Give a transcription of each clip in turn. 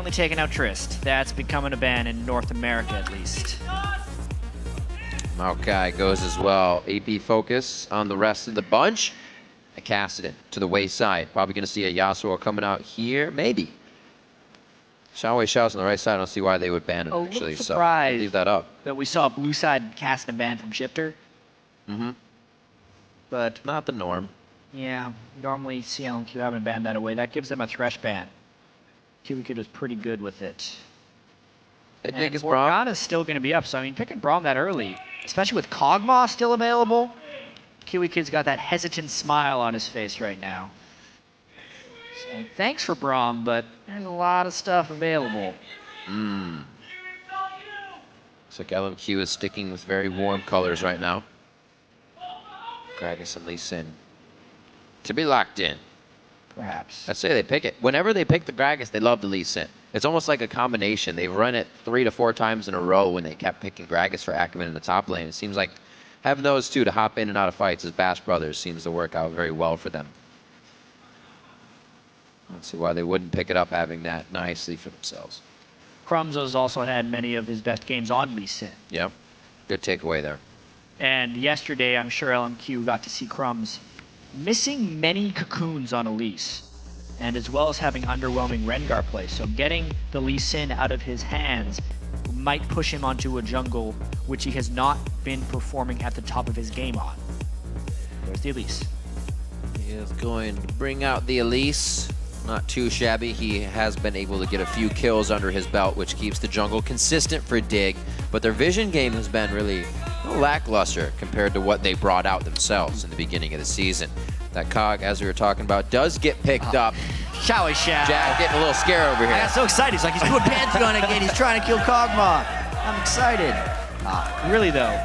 definitely taking out Trist. That's becoming a ban in North America, at least. Imaqtpie goes as well. AP focus on the rest of the bunch. I casted it to the wayside. Probably going to see a Yasuo coming out here. Maybe. XiaoWeiXiao's on the right side. I don't see why they would ban it, actually. So leave that up. That we saw blue side cast a ban from Shiphtur. But not the norm. Yeah, normally LMQ haven't banned that away. That gives them a Thresh ban. KiWiKiD was pretty good with it. And Orianna's still going to be up, so I mean, picking Braum that early, especially with KogMaw still available, KiWiKid's got that hesitant smile on his face right now. So thanks for Braum, but there's a lot of stuff available. Looks like LMQ is sticking with very warm colors right now. Gragas and Lee Sin to be locked in. Perhaps. I'd say they pick it. Whenever they pick the Gragas, they love the Lee Sin. It's almost like a combination. They've run it 3 to 4 times in a row when they kept picking Gragas for ackerman in the top lane. It seems like having those two to hop in and out of fights as Bash Brothers seems to work out very well for them. Let's see why they wouldn't pick it up having that nicely for themselves. Crumbzz has also had many of his best games on Lee Sin. Yep. Good takeaway there. And yesterday, I'm sure LMQ got to see Crumbzz missing many cocoons on Elise, and as well as having underwhelming Rengar play. So getting the Lee Sin out of his hands might push him onto a jungle which he has not been performing at the top of his game on. There's the Elise. He is going to bring out the Elise. Not too shabby. He has been able to get a few kills under his belt, which keeps the jungle consistent for Dig. But their vision game has been really lackluster compared to what they brought out themselves in the beginning of the season. That Cog, as we were talking about, does get picked up. XiaoWeiXiao. Jack getting a little scared over here. I got so excited. He's like, he's doing Pantheon again. He's trying to kill KogMaw. I'm excited. Really, though.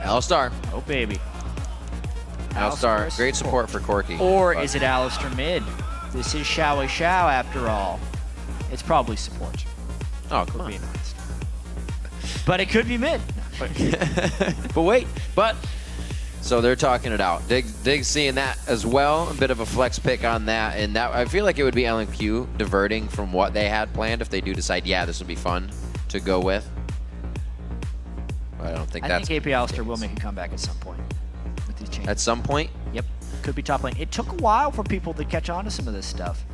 Alistar. Oh, baby. Alistar, great support for Corki. Or is it Alistar mid? This is XiaoWeiXiao after all. It's probably support. Oh, come on. But it could be mid. But wait, so they're talking it out. Dig's seeing that as well. A bit of a flex pick on that, and that I feel like it would be LMQ diverting from what they had planned if they do decide, yeah, this would be fun to go with. But I don't think that's. I think AP Alistar will make a comeback at some point with these changes. At some point? Yep. Could be top lane. It took a while for people to catch on to some of this stuff.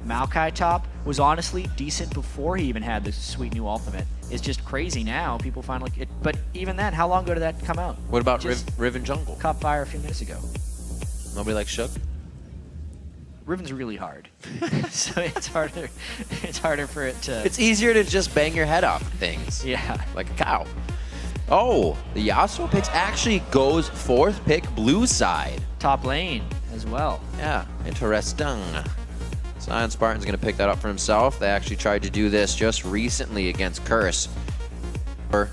Maokai top was honestly decent before he even had the sweet new ultimate. It's just crazy now. People finally it. But even then, how long ago did that come out? What about Riven Jungle? Caught fire a few minutes ago. Nobody likes Shook? Riven's really hard, so it's harder. It's harder for it to. It's easier to just bang your head off things. Yeah. Like a cow. Oh, the Yasuo picks actually goes 4th pick blue side. Top lane as well. Yeah, interesting. ZionSpartan's going to pick that up for himself. They actually tried to do this just recently against Curse. Or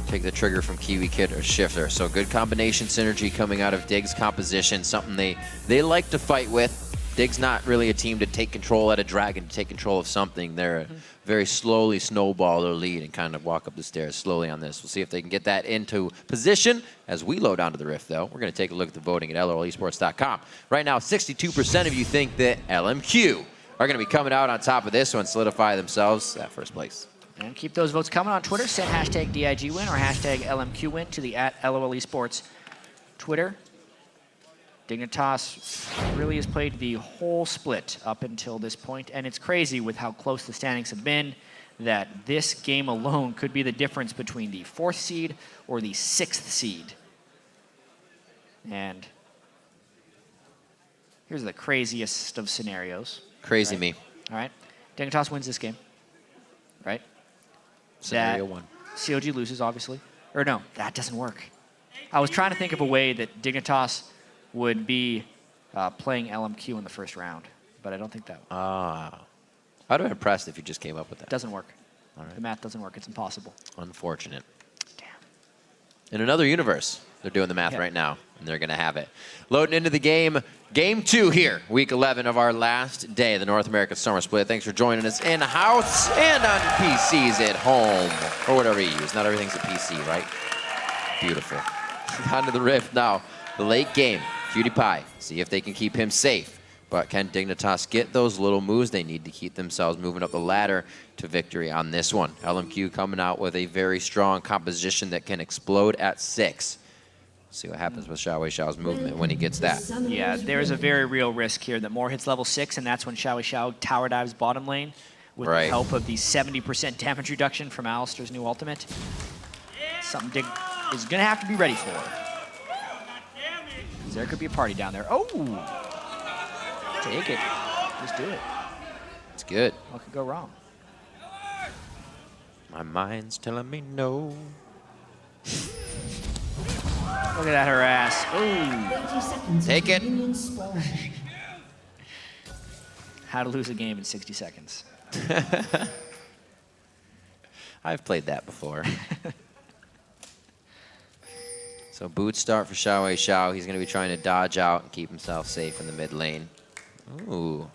take the trigger from KiWiKiD or Shiphtur. So good combination synergy coming out of Dig's composition. Something they like to fight with. Dig's not really a team to take control at a dragon, to take control of something. They're very slowly snowball their lead and kind of walk up the stairs slowly on this. We'll see if they can get that into position. As we load onto the Rift, though, we're going to take a look at the voting at LOLesports.com. Right now, 62% of you think that LMQ are going to be coming out on top of this one, solidify themselves at first place. And keep those votes coming on Twitter. Send hashtag DIGWin or hashtag LMQWin to the @LOLesports Twitter. Dignitas really has played the whole split up until this point, and it's crazy with how close the standings have been that this game alone could be the difference between the 4th seed or the 6th seed. And here's the craziest of scenarios. Crazy me. All right. Dignitas wins this game, right? Scenario 1. COG loses, obviously. Or no, that doesn't work. I was trying to think of a way that Dignitas would be playing LMQ in the first round, but I don't think that would. I'd have been impressed if you just came up with that. Doesn't work. All right. The math doesn't work. It's impossible. Unfortunate. Damn. In another universe, they're doing the math right now, and they're going to have it. Loading into the game. Game 2 here, week 11 of our last day of the North American Summer Split. Thanks for joining us in-house and on PCs at home, or whatever you use. Not everything's a PC, right? Beautiful. On to the Rift now. The late game. PewDiePie, see if they can keep him safe. But can Dignitas get those little moves they need to keep themselves moving up the ladder to victory on this one? LMQ coming out with a very strong composition that can explode at 6. See what happens with XiaoWeiXiao's movement when he gets that. Yeah, there's a very real risk here that Moore hits level 6, and that's when XiaoWeiXiao tower dives bottom lane with the help of the 70% damage reduction from Alistar's new ultimate. Something Dig is going to have to be ready for. There could be a party down there. Oh! Take it. Just do it. It's good. What could go wrong? My mind's telling me no. Look at that harass. Ooh. Take it. How to lose a game in 60 seconds. I've played that before. So boot start for XiaoWeiXiao. He's going to be trying to dodge out and keep himself safe in the mid lane. Ooh,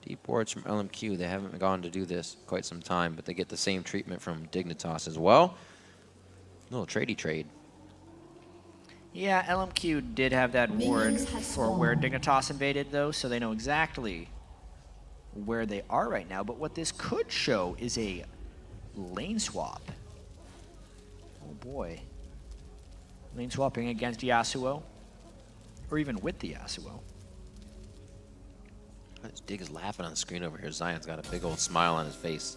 deep wards from LMQ. They haven't gone to do this quite some time, but they get the same treatment from Dignitas as well. A little tradey trade. Yeah, LMQ did have that ward for where Dignitas invaded, though, so they know exactly where they are right now. But what this could show is a lane swap. Oh, boy. Lane swapping against Yasuo, or even with the Yasuo. Dig is laughing on the screen over here. Zion's got a big old smile on his face.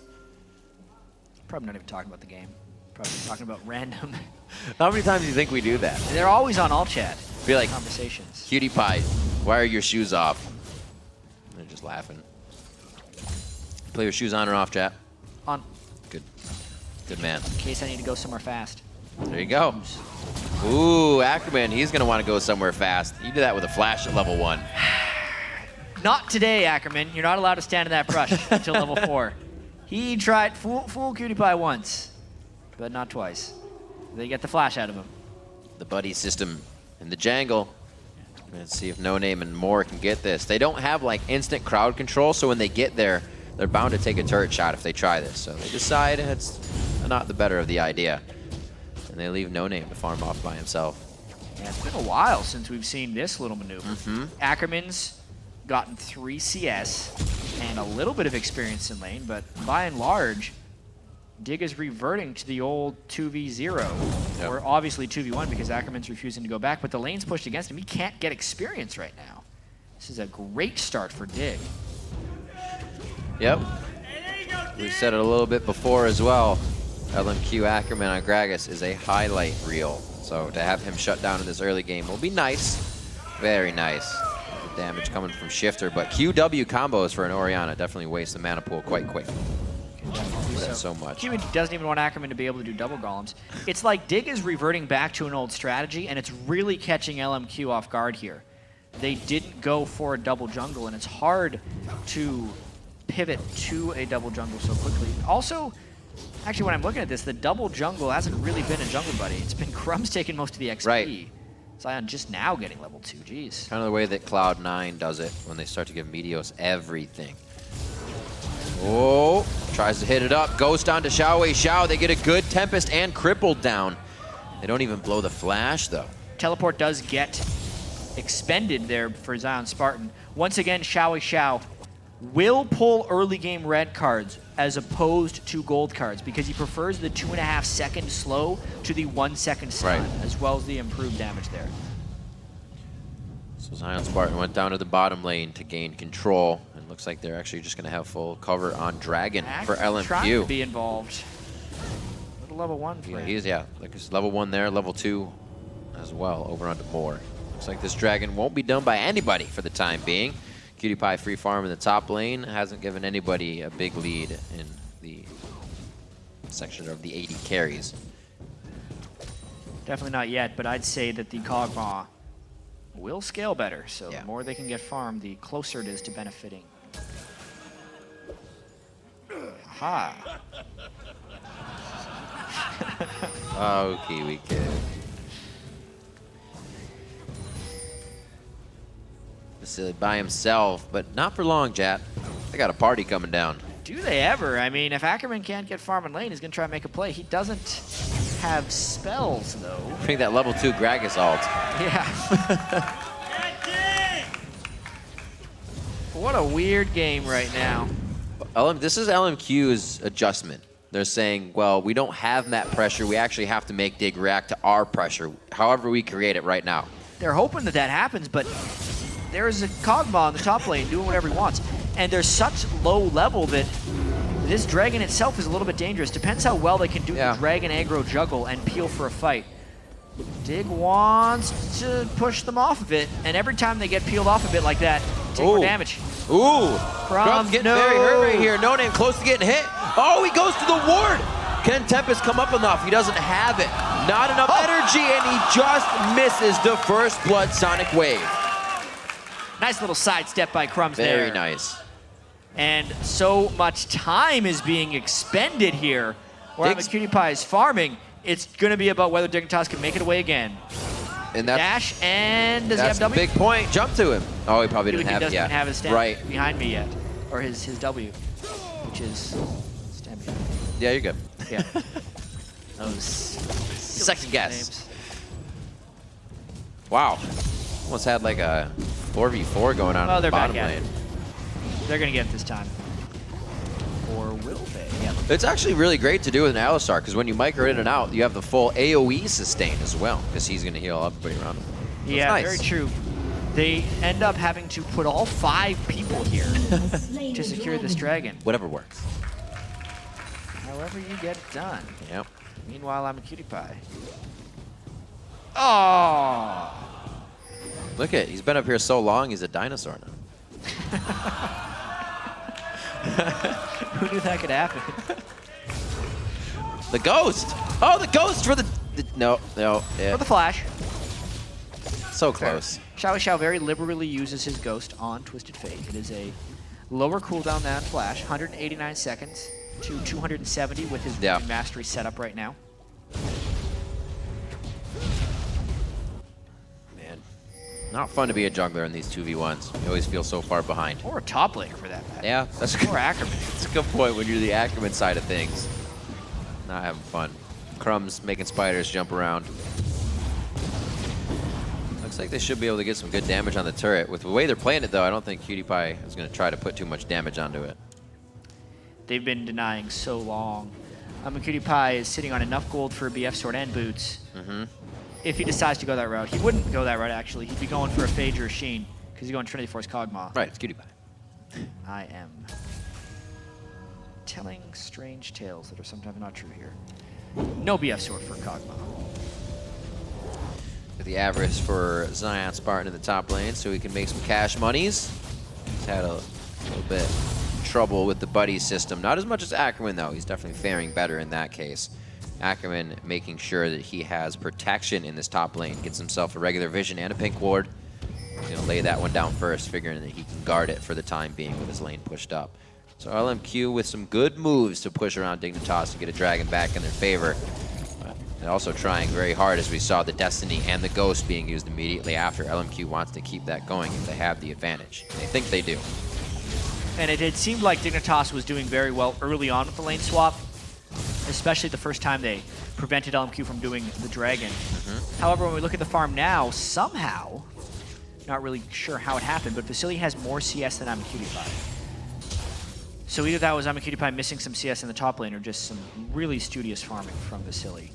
Probably not even talking about the game. Probably talking about random. How many times do you think we do that? They're always on all chat. Be like, conversations. KiWiKiD, why are your shoes off? And they're just laughing. Play your shoes on or off, chat? On. Good. Good man. In case I need to go somewhere fast. There you go. Ooh, Ackerman, he's going to want to go somewhere fast. You did that with a flash at level 1. Not today, Ackerman. You're not allowed to stand in that brush until level 4. He tried fool KiWiKiD once, but not twice. They get the flash out of him. The buddy system in the jungle. Let's see if NoName and Moore can get this. They don't have like instant crowd control, so when they get there, they're bound to take a turret shot if they try this. So they decide it's not the better of the idea. And they leave NoName to farm off by himself. Yeah, it's been a while since we've seen this little maneuver. Ackerman's gotten 3 CS and a little bit of experience in lane, but by and large, Dig is reverting to the old 2v0, or obviously 2v1 because Ackerman's refusing to go back, but the lane's pushed against him. He can't get experience right now. This is a great start for Dig. Yep. We said it a little bit before as well. LMQ Ackerman on Gragas is a highlight reel. So to have him shut down in this early game will be nice. Very nice. The damage coming from Shiphtur, but QW combos for an Orianna definitely waste the mana pool quite quick. So much. KiWiKiD doesn't even want Ackerman to be able to do double golems. It's like Dig is reverting back to an old strategy, and it's really catching LMQ off guard here. They didn't go for a double jungle, and it's hard to pivot to a double jungle so quickly. Also, actually, when I'm looking at this, the double jungle hasn't really been a jungle buddy. It's been Crumbzz taking most of the XP. Right. Zion just now getting level 2. Jeez. Kind of the way that Cloud9 does it when they start to give Meteos everything. Oh, tries to hit it up. Goes down to XiaoWeiXiao. They get a good Tempest and crippled down. They don't even blow the flash, though. Teleport does get expended there for ZionSpartan. Once again, XiaoWeiXiao will pull early game red cards as opposed to gold cards because he prefers the 2.5 second slow to the 1 second stun, as well as the improved damage there. So ZionSpartan went down to the bottom lane to gain control, and looks like they're actually just going to have full cover on Dragon for LMQ. Trying to be involved. Little level 1 for him. Like it's level 1 there, level 2 as well over onto Moore. Looks like this Dragon won't be done by anybody for the time being. KiWiKiD free farm in the top lane hasn't given anybody a big lead in the section of the 80 carries. Definitely not yet, but I'd say that the KogMaw will scale better, so the more they can get farmed, the closer it is to benefiting. Aha! Oh, KiWiKiD. Vasilii by himself, but not for long, chat. They got a party coming down. Do they ever? I mean, if Ackerman can't get farm in lane, he's going to try and make a play. He doesn't have spells, though. I think that level 2 Gragas ult. Yeah. What a weird game right now. This is LMQ's adjustment. They're saying, well, we don't have map pressure. We actually have to make Dig react to our pressure, however we create it right now. They're hoping that that happens, but there's a KogMaw in the top lane doing whatever he wants. And there's such low level that this dragon itself is a little bit dangerous. Depends how well they can do the dragon aggro juggle and peel for a fight. Dig wants to push them off of it, and every time they get peeled off a bit like that, take more damage. Ooh, Crumbzz getting very hurt right here. NoName close to getting hit. Oh, he goes to the ward. Can Tempest come up enough? He doesn't have it. Not enough energy, and he just misses the first blood Sonic Wave. Nice little sidestep by Crumbzz there. Very nice. And so much time is being expended here. Where Imaqtpie is farming. It's going to be about whether Dignitas can make it away again. And that's, dash, and does he have W? Big point. Jump to him. Oh, he probably didn't have it yet. Doesn't have his stand behind me yet. Or his W, which is stand behind me. Yeah, you're good. Yeah. Those second guess. Names. Wow. Almost had like a 4v4 going on in the bottom lane. They're going to get it this time. Or will they? Yeah. It's actually really great to do with an Alistar, because when you micro in and out, you have the full AoE sustain as well, because he's going to heal everybody around him. Yeah, nice. Very true. They end up having to put all 5 people here to secure this dragon. Whatever works. However you get it done. Yep. Meanwhile, I'm a Imaqtpie. Oh! Look at, he's been up here so long, he's a dinosaur now. Who knew that could happen? The ghost! Oh, the ghost for the no. Yeah. For the flash. So close. XiaoWeiXiao very liberally uses his ghost on Twisted Fate. It is a lower cooldown than flash, 189 seconds to 270 with his mastery setup right now. Man, not fun to be a jungler in these 2v1s. You always feel so far behind. Or a top laner for that matter. Yeah, that's or ackerman. That's a good point when you're the ackerman side of things. Not having fun. Crumbzz making spiders jump around. Looks like they should be able to get some good damage on the turret. With the way they're playing it, though, I don't think KiWiKiD is going to try to put too much damage onto it. They've been denying so long. KiWiKiD is sitting on enough gold for a BF sword and boots. If he decides to go that route. He wouldn't go that route, actually. He'd be going for a Phage or a Sheen, because he's going Trinity Force KogMaw. Right, it's KiWiKiD. I am telling strange tales that are sometimes not true here. No BF sword for KogMaw. The avarice for ZionSpartan in the top lane, so he can make some cash monies. He's had a little bit of trouble with the buddy system. Not as much as Ackerman, though. He's definitely faring better in that case. Ackerman making sure that he has protection in this top lane. Gets himself a regular vision and a pink ward. He's going to lay that one down first, figuring that he can guard it for the time being with his lane pushed up. So LMQ with some good moves to push around Dignitas to get a dragon back in their favor. And also trying very hard, as we saw the Destiny and the Ghost being used immediately after. LMQ wants to keep that going if they have the advantage. They think they do. And it seemed like Dignitas was doing very well early on with the lane swap, especially the first time they prevented LMQ from doing the dragon. However, when we look at the farm now, somehow, not really sure how it happened, but Vasilii has more CS than Imaqtpie. So either that was Imaqtpie missing some CS in the top lane or just some really studious farming from Vasilii.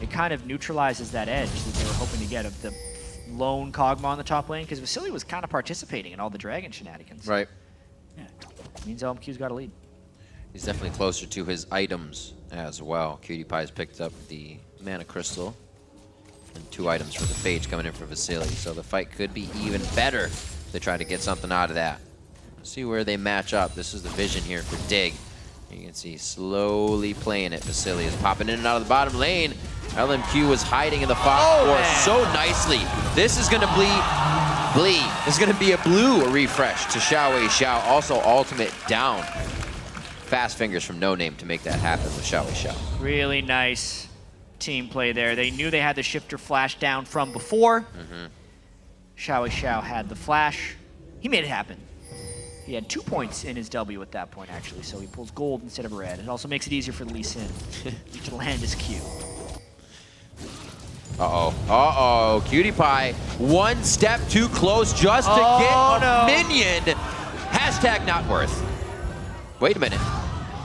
It kind of neutralizes that edge that they were hoping to get of the lone KogMaw in the top lane, because Vasilii was kind of participating in all the dragon shenanigans. Right. Yeah. Means LMQ's got a lead. He's definitely closer to his items as well. KiWiKiD's picked up the Mana Crystal and 2 items for the Phage coming in for Vasilii. So the fight could be even better if they try to get something out of that. Let's see where they match up. This is the vision here for Dig. You can see slowly playing it. Vasilii is popping in and out of the bottom lane. LMQ was hiding in the Fox Force so nicely. This is going to bleed. This is going to be a blue refresh to XiaoWeiXiao. Also ultimate down. Fast fingers from NoName to make that happen with XiaoWeiXiao. Really nice team play there. They knew they had the Shiphtur flash down from before. XiaoWeiXiao had the flash. He made it happen. He had 2 points in his W at that point, actually, so he pulls gold instead of red. It also makes it easier for Lee Sin to land his Q. KiWiKiD, 1 step too close just to get a minion. Has Hashtag not worth. Wait a minute.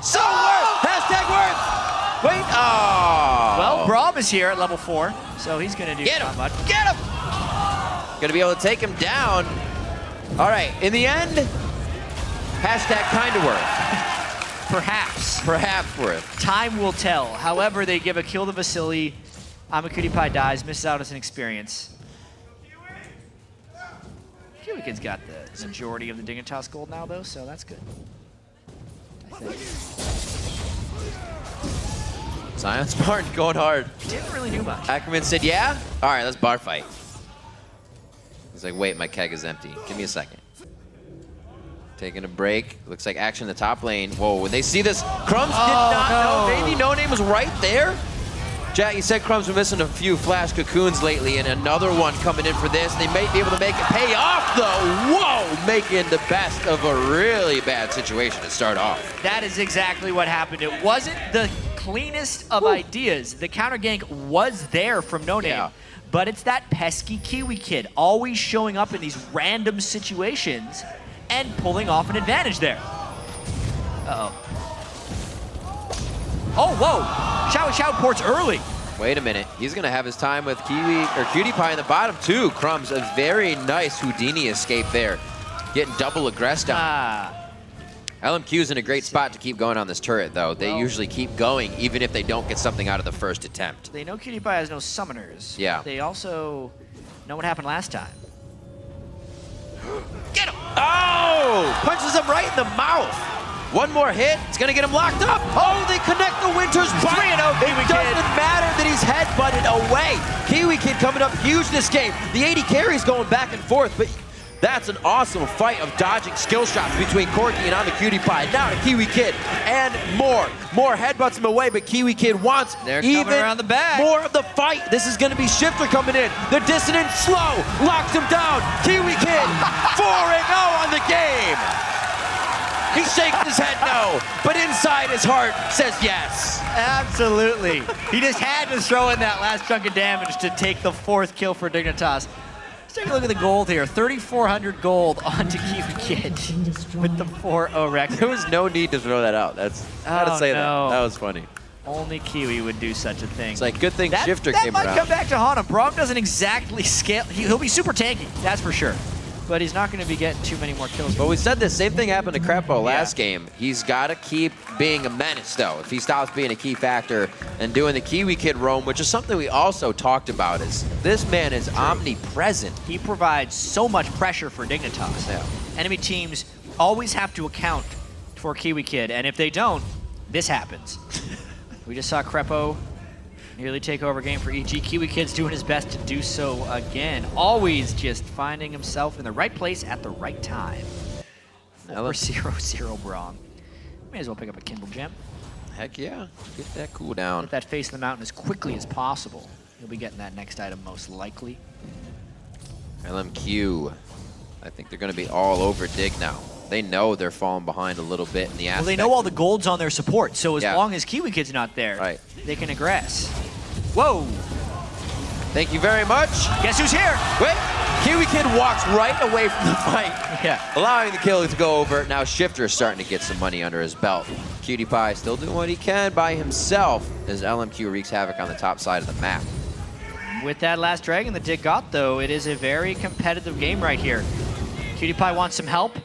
So worth! Hashtag worth! Wait, oh! Well, Braum is here at level 4, so he's gonna do not much. Get him! Gonna be able to take him down. All right, in the end, hashtag kinda worth. Perhaps. Perhaps worth. Time will tell. However, they give a kill to Vasilii. Imaqtpie dies, misses out as an experience. KiWiKiD's got the majority of the Dignitas gold now, though, so that's good. I think. ZionSpartan going hard. Didn't really do much. Ackerman said, yeah? All right, let's bar fight. He's like, wait, my keg is empty. Give me a second. Taking a break. Looks like action in the top lane. Whoa, when they see this, Crumbzz did not know. Maybe NoName was right there. Jack, you said Crumbzz were missing a few flash cocoons lately, and another one coming in for this. They may be able to make it pay off, though. Whoa, making the best of a really bad situation to start off. That is exactly what happened. It wasn't the cleanest of ideas. The counter gank was there from NoName, but it's that pesky KiWiKiD always showing up in these random situations and pulling off an advantage there. Uh-oh. Oh, whoa! XiaoWeiXiao ports early. Wait a minute. He's going to have his time with PewDiePie in the bottom, too. Crumbzz, a very nice Houdini escape there. Getting double aggressed on. LMQ's in a great spot to keep going on this turret, though. They usually keep going, even if they don't get something out of the first attempt. They know PewDiePie has no summoners. Yeah. They also know what happened last time. Get him! Oh! Punches him right in the mouth. One more hit, it's gonna get him locked up. Oh, they connect the Winter's Bite. It doesn't matter that he's headbutted away. KiWiKiD coming up huge this game. The 80 carries going back and forth, but that's an awesome fight of dodging skill shots between Corki and Imaqtpie. Now to KiWiKiD and more. More headbutts him away, but KiWiKiD wants even around the back. more of the fight. This is gonna be Shiphtur coming in. The dissonant slow locks him down. KiWiKiD 4-0 on the game. He's shaking his head no, but inside his heart says yes. Absolutely. He just had to throw in that last chunk of damage to take the 4th kill for Dignitas. Let's take a look at the gold here. 3,400 gold onto KiWiKiD with the 4-0 record. There was no need to throw that out. That's how to say that. That was funny. Only Kiwi would do such a thing. It's like, good thing Shiphtur came around. That might come back to haunt him. Braum doesn't exactly scale. He'll be super tanky, that's for sure. But he's not going to be getting too many more kills. But we said the same thing happened to Crepo last game. He's got to keep being a menace, though. If he stops being a key factor and doing the KiWiKiD roam, which is something we also talked about, is this man is omnipresent. He provides so much pressure for Dignitas. Yeah. Enemy teams always have to account for KiWiKiD, and if they don't, this happens. We just saw Crepo nearly take over game for EG. KiWiKid's doing his best to do so again. Always just finding himself in the right place at the right time. 4-0-0 Braum. May as well pick up a Kindle Gem. Heck yeah. Get that cooldown. Put that face in the mountain as quickly as possible. He'll be getting that next item most likely. LMQ. I think they're going to be all over Dig now. They know they're falling behind a little bit in the aspect. Well, they know all the gold's on their support, so as long as KiWiKid's not there, they can aggress. Whoa! Thank you very much. Guess who's here? Wait, KiWiKiD walks right away from the fight, allowing the kill to go over. Now Shiphtur is starting to get some money under his belt. PewDiePie still doing what he can by himself as LMQ wreaks havoc on the top side of the map. With that last dragon that Dig got, though, it is a very competitive game right here. PewDiePie wants some help.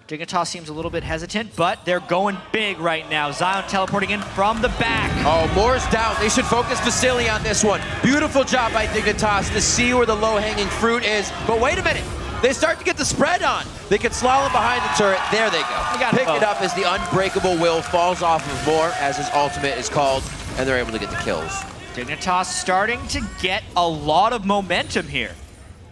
Dignitas seems a little bit hesitant, but they're going big right now. Zion teleporting in from the back. Oh, Moore's down. They should focus Vasilii on this one. Beautiful job by Dignitas to see where the low-hanging fruit is. But wait a minute. They start to get the spread on. They can slalom behind the turret. There they go. Pick it up as the unbreakable will falls off of Moore, as his ultimate is called, and they're able to get the kills. Dignitas starting to get a lot of momentum here.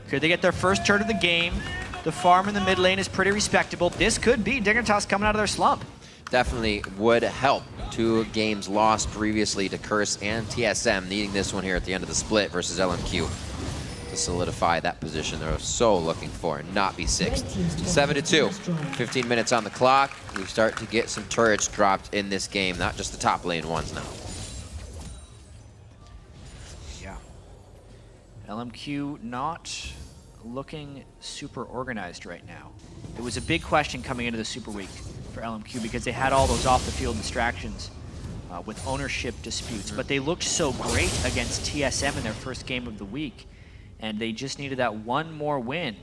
Could they get their first turn of the game? The farm in the mid lane is pretty respectable. This could be Dignitas coming out of their slump. Definitely would help. 2 games lost previously to Curse and TSM, needing this one here at the end of the split versus LMQ to solidify that position they're so looking for and not be 6th. 7-2, 15 minutes on the clock. We start to get some turrets dropped in this game, not just the top lane ones now. Yeah. LMQ not looking super organized right now. It was a big question coming into the Super Week for LMQ because they had all those off-the-field distractions with ownership disputes. But they looked so great against TSM in their first game of the week, and they just needed that one more win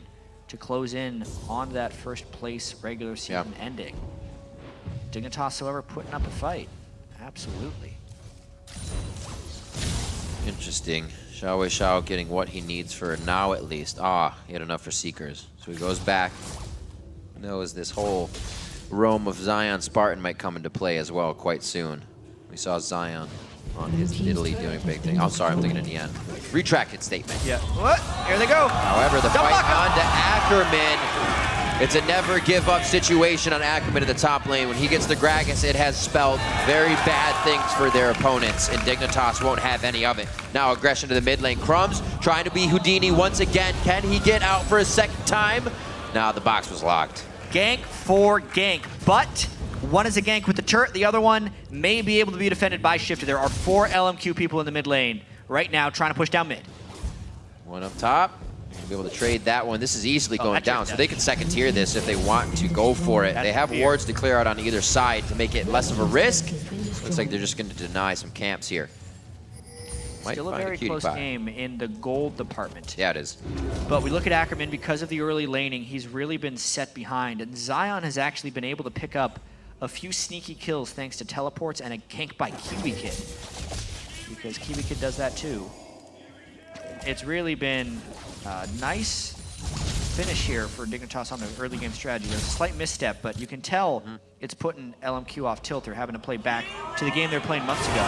to close in on that first place regular season ending. Dignitas, however, putting up a fight. Absolutely. Interesting. XiaoWeiXiao getting what he needs for now at least. He had enough for Seekers. So he goes back. Knows this whole roam of ZionSpartan might come into play as well quite soon. We saw Zion on his Italy doing big thing. I'm sorry, I'm thinking in the end. Retracted statement. Yeah. What? Here they go. However, the fight onto Ackerman. It's a never give up situation on Ackerman in the top lane. When he gets the Gragas, it has spelled very bad things for their opponents, and Dignitas won't have any of it. Now aggression to the mid lane. Crumbzz trying to be Houdini once again. Can he get out for a second time? Now the box was locked. Gank for gank, but one is a gank with the turret, the other one may be able to be defended by Shiphtur. There are 4 LMQ people in the mid lane right now trying to push down mid. One up top. Be able to trade that one. This is easily going down, so they can second tier this if they want to go for it. They have wards to clear out on either side to make it less of a risk. Looks like they're just going to deny some camps here. Might Still a very close game in the gold department. Yeah, it is. But we look at Ackerman, because of the early laning, he's really been set behind. And Zion has actually been able to pick up a few sneaky kills thanks to teleports and a gank by KiWiKiD. Because KiWiKiD does that too. It's really been a nice finish here for Dignitas on the early game strategy. There's a slight misstep, but you can tell it's putting LMQ off tilt. They're having to play back to the game they were playing months ago.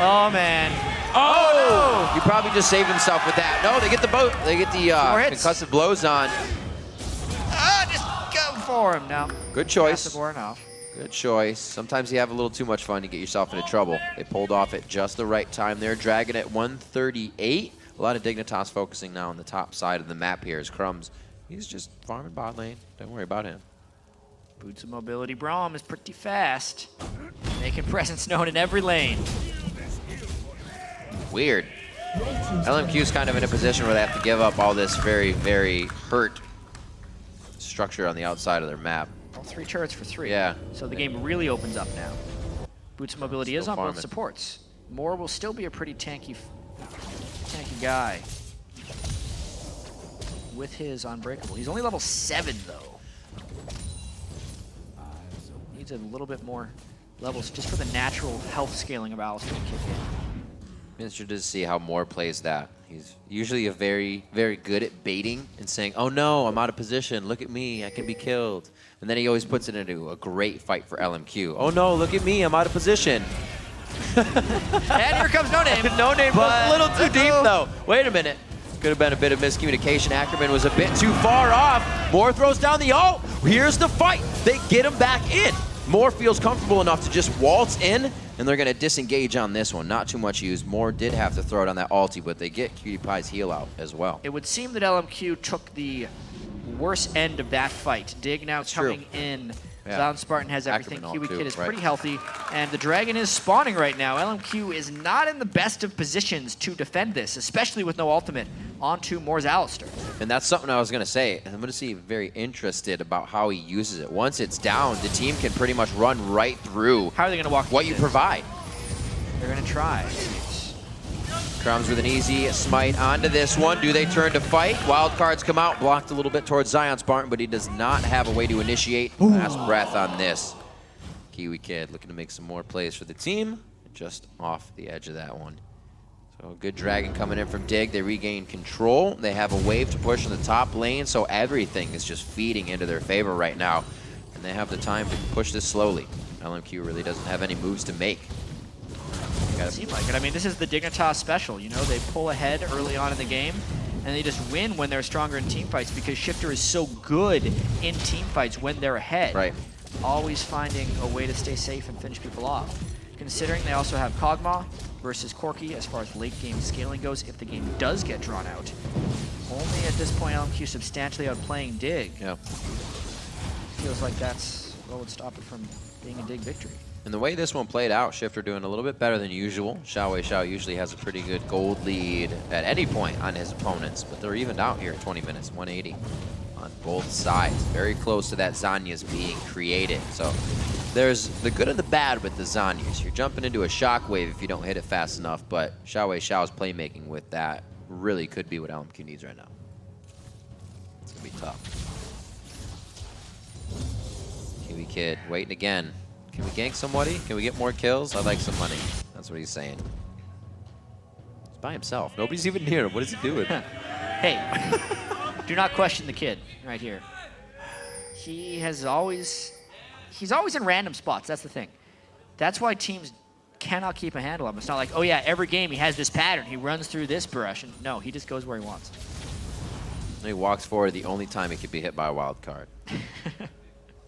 Oh, man. Oh, no! He probably just saved himself with that. No, they get the boat. They get the concussive blows on. Just go for him now. Good choice. Passive wearing off. Good choice. Sometimes you have a little too much fun to get yourself into trouble. They pulled off at just the right time there. Dragon at 138. A lot of Dignitas focusing now on the top side of the map here as Crumbzz. He's just farming bot lane. Don't worry about him. Boots of mobility. Braum is pretty fast. Making presence known in every lane. Weird. LMQ's kind of in a position where they have to give up all this very, very hurt structure on the outside of their map. All 3 turrets for 3. Yeah. So the game really opens up now. Boots of mobility is on both supports. Moore will still be a pretty tanky guy with his Unbreakable. He's only level 7 though. Needs a little bit more levels just for the natural health scaling of Alistar to kick in. Interested to see how Moore plays that. He's usually very, very good at baiting and saying, oh no, I'm out of position, look at me, I can be killed. And then he always puts it into a great fight for LMQ. Oh no, look at me, I'm out of position. And here comes NoName. NoName was a little too deep though. Wait a minute. Could have been a bit of miscommunication. Ackerman was a bit too far off. Moore throws down the ult. Here's the fight. They get him back in. Moore feels comfortable enough to just waltz in, and they're going to disengage on this one. Not too much use. Moore did have to throw it on that ulti, but they get KiWiKiD's heal out as well. It would seem that LMQ took the worst end of that fight. Dig now coming in. ZionSpartan has everything. KiWiKiD is pretty healthy, and the Dragon is spawning right now. LMQ is not in the best of positions to defend this, especially with no ultimate onto Moore's Alistar. And that's something I was going to say. I'm going to see very interested about how he uses it. Once it's down, the team can pretty much run right through. How are they going to walk what you provide? They're going to try. Crumbzz with an easy smite onto this one. Do they turn to fight? Wild cards come out, blocked a little bit towards ZionSpartan, but he does not have a way to initiate. Last breath on this. KiWiKiD looking to make some more plays for the team. Just off the edge of that one. So a good Dragon coming in from Dig. They regain control. They have a wave to push in the top lane, so everything is just feeding into their favor right now. And they have the time to push this slowly. LMQ really doesn't have any moves to make. It seems like it. I mean, this is the Dignitas special. You know, they pull ahead early on in the game, and they just win when they're stronger in team fights because Shiphtur is so good in team fights when they're ahead. Right. Always finding a way to stay safe and finish people off. Considering they also have KogMaw versus Corki as far as late game scaling goes if the game does get drawn out. Only at this point LMQ substantially outplaying Dig. Yeah. Feels like that's what would stop it from being a Dig victory. And the way this one played out, Shiphtur doing a little bit better than usual. XiaoWeiXiao usually has a pretty good gold lead at any point on his opponents, but they're evened out here at 20 minutes, 180 on both sides. Very close to that Zhonya's being created. So there's the good and the bad with the Zhonyas. You're jumping into a shockwave if you don't hit it fast enough, but XiaoWeiXiao's playmaking with that really could be what LMQ needs right now. It's gonna be tough. KiWiKiD waiting again. Can we gank somebody? Can we get more kills? I'd like some money. That's what he's saying. He's by himself. Nobody's even near him. What is he doing? Hey, do not question the kid right here. He's always in random spots. That's the thing. That's why teams cannot keep a handle on him. It's not like, oh yeah, every game he has this pattern. He runs through this brush. And no, he just goes where he wants. He walks forward the only time he could be hit by a wild card.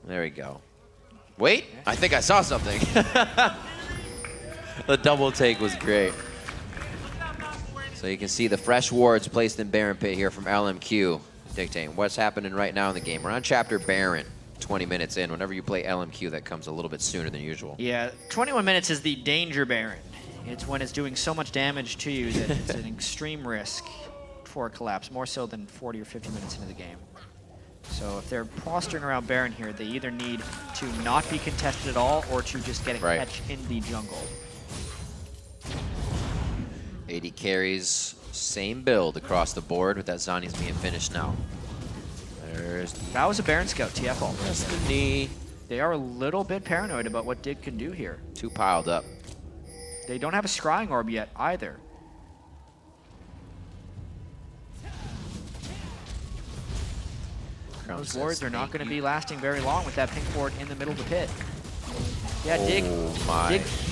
There we go. Wait, I think I saw something. The double take was great. So you can see the fresh wards placed in Baron Pit here from LMQ, dictating what's happening right now in the game. We're on chapter Baron, 20 minutes in. Whenever you play LMQ, that comes a little bit sooner than usual. Yeah, 21 minutes is the danger Baron. It's when it's doing so much damage to you that it's an extreme risk for a collapse, more so than 40 or 50 minutes into the game. So if they're posturing around Baron here, they either need to not be contested at all or to just get a catch in the jungle. AD carries, same build across the board with that Zhonya's being finished now. That was a Baron Scout TF ult. Destiny. They are a little bit paranoid about what Dig can do here. Two piled up. They don't have a scrying orb yet either. Those wards are not going to be lasting very long with that pink ward in the middle of the pit. Yeah, Dig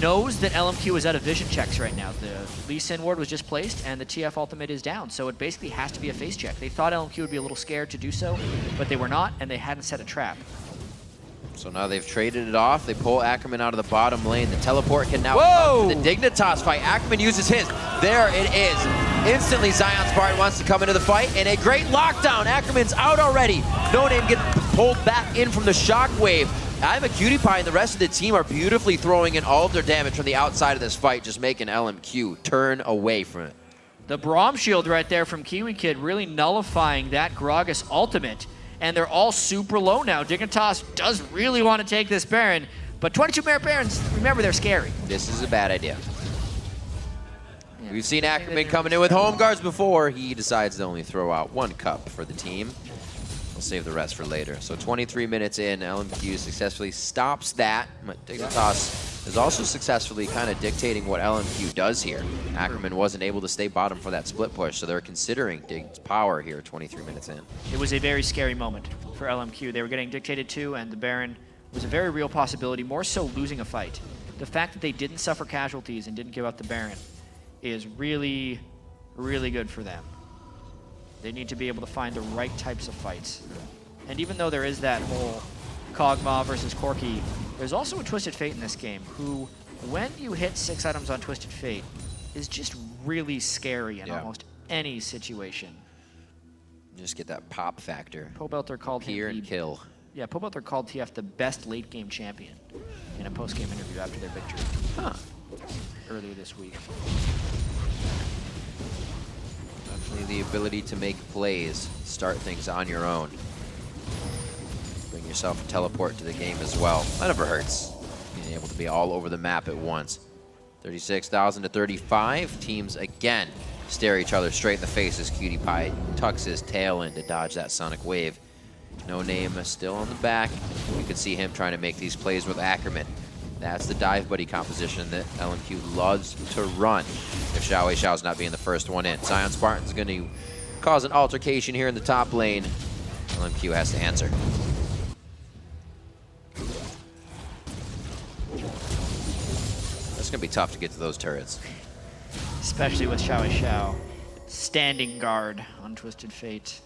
knows that LMQ is out of vision checks right now. The Lee Sin ward was just placed, and the TF ultimate is down, so it basically has to be a face check. They thought LMQ would be a little scared to do so, but they were not, and they hadn't set a trap. So now they've traded it off. They pull Ackerman out of the bottom lane. The teleport can now come to the Dignitas fight. Ackerman uses his. There it is. Instantly, ZionSpartan wants to come into the fight, and a great lockdown. Ackerman's out already. NoName gets pulled back in from the shockwave. Imaqtpie and the rest of the team are beautifully throwing in all of their damage from the outside of this fight, just making LMQ turn away from it. The Braum shield right there from KiWiKiD really nullifying that Gragas ultimate, and they're all super low now. Dignitas does really want to take this Baron, but 22 merit Barons, remember, they're scary. This is a bad idea. Yeah. We've seen Ackerman coming in with home guards before. He decides to only throw out one cup for the team. We'll save the rest for later. So 23 minutes in, LMQ successfully stops that. Dignitas is also successfully kind of dictating what LMQ does here. Ackerman wasn't able to stay bottom for that split push, so they're considering Dig's power here 23 minutes in. It was a very scary moment for LMQ. They were getting dictated to, and the Baron was a very real possibility, more so losing a fight. The fact that they didn't suffer casualties and didn't give up the Baron is really, really good for them. They need to be able to find the right types of fights. And even though there is that whole KogMaw versus Corki, there's also a Twisted Fate in this game who, when you hit 6 items on Twisted Fate, is just really scary in almost any situation. Just get that pop factor. Pobelter called Peer and kill. Yeah, Pobelter called TF the best late game champion in a post-game interview after their victory. Huh. Earlier this week. The ability to make plays, start things on your own. Bring yourself a teleport to the game as well. That never hurts. Being able to be all over the map at once. 36,000 to 35. Teams again stare each other straight in the face as KiWiKiD tucks his tail in to dodge that sonic wave. NoName still on the back. You can see him trying to make these plays with Ackerman. That's the dive buddy composition that LMQ loves to run if XiaoWeiXiao's not being the first one in. ZionSpartan's going to cause an altercation here in the top lane. LMQ has to answer. It's going to be tough to get to those turrets. Especially with XiaoWeiXiao standing guard on Twisted Fate.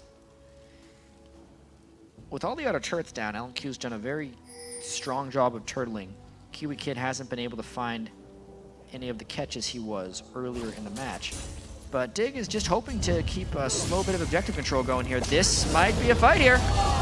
With all the other turrets down, LMQ's done a very strong job of turtling. KiWiKiD hasn't been able to find any of the catches he was earlier in the match. But Dig is just hoping to keep a slow bit of objective control going here. This might be a fight here.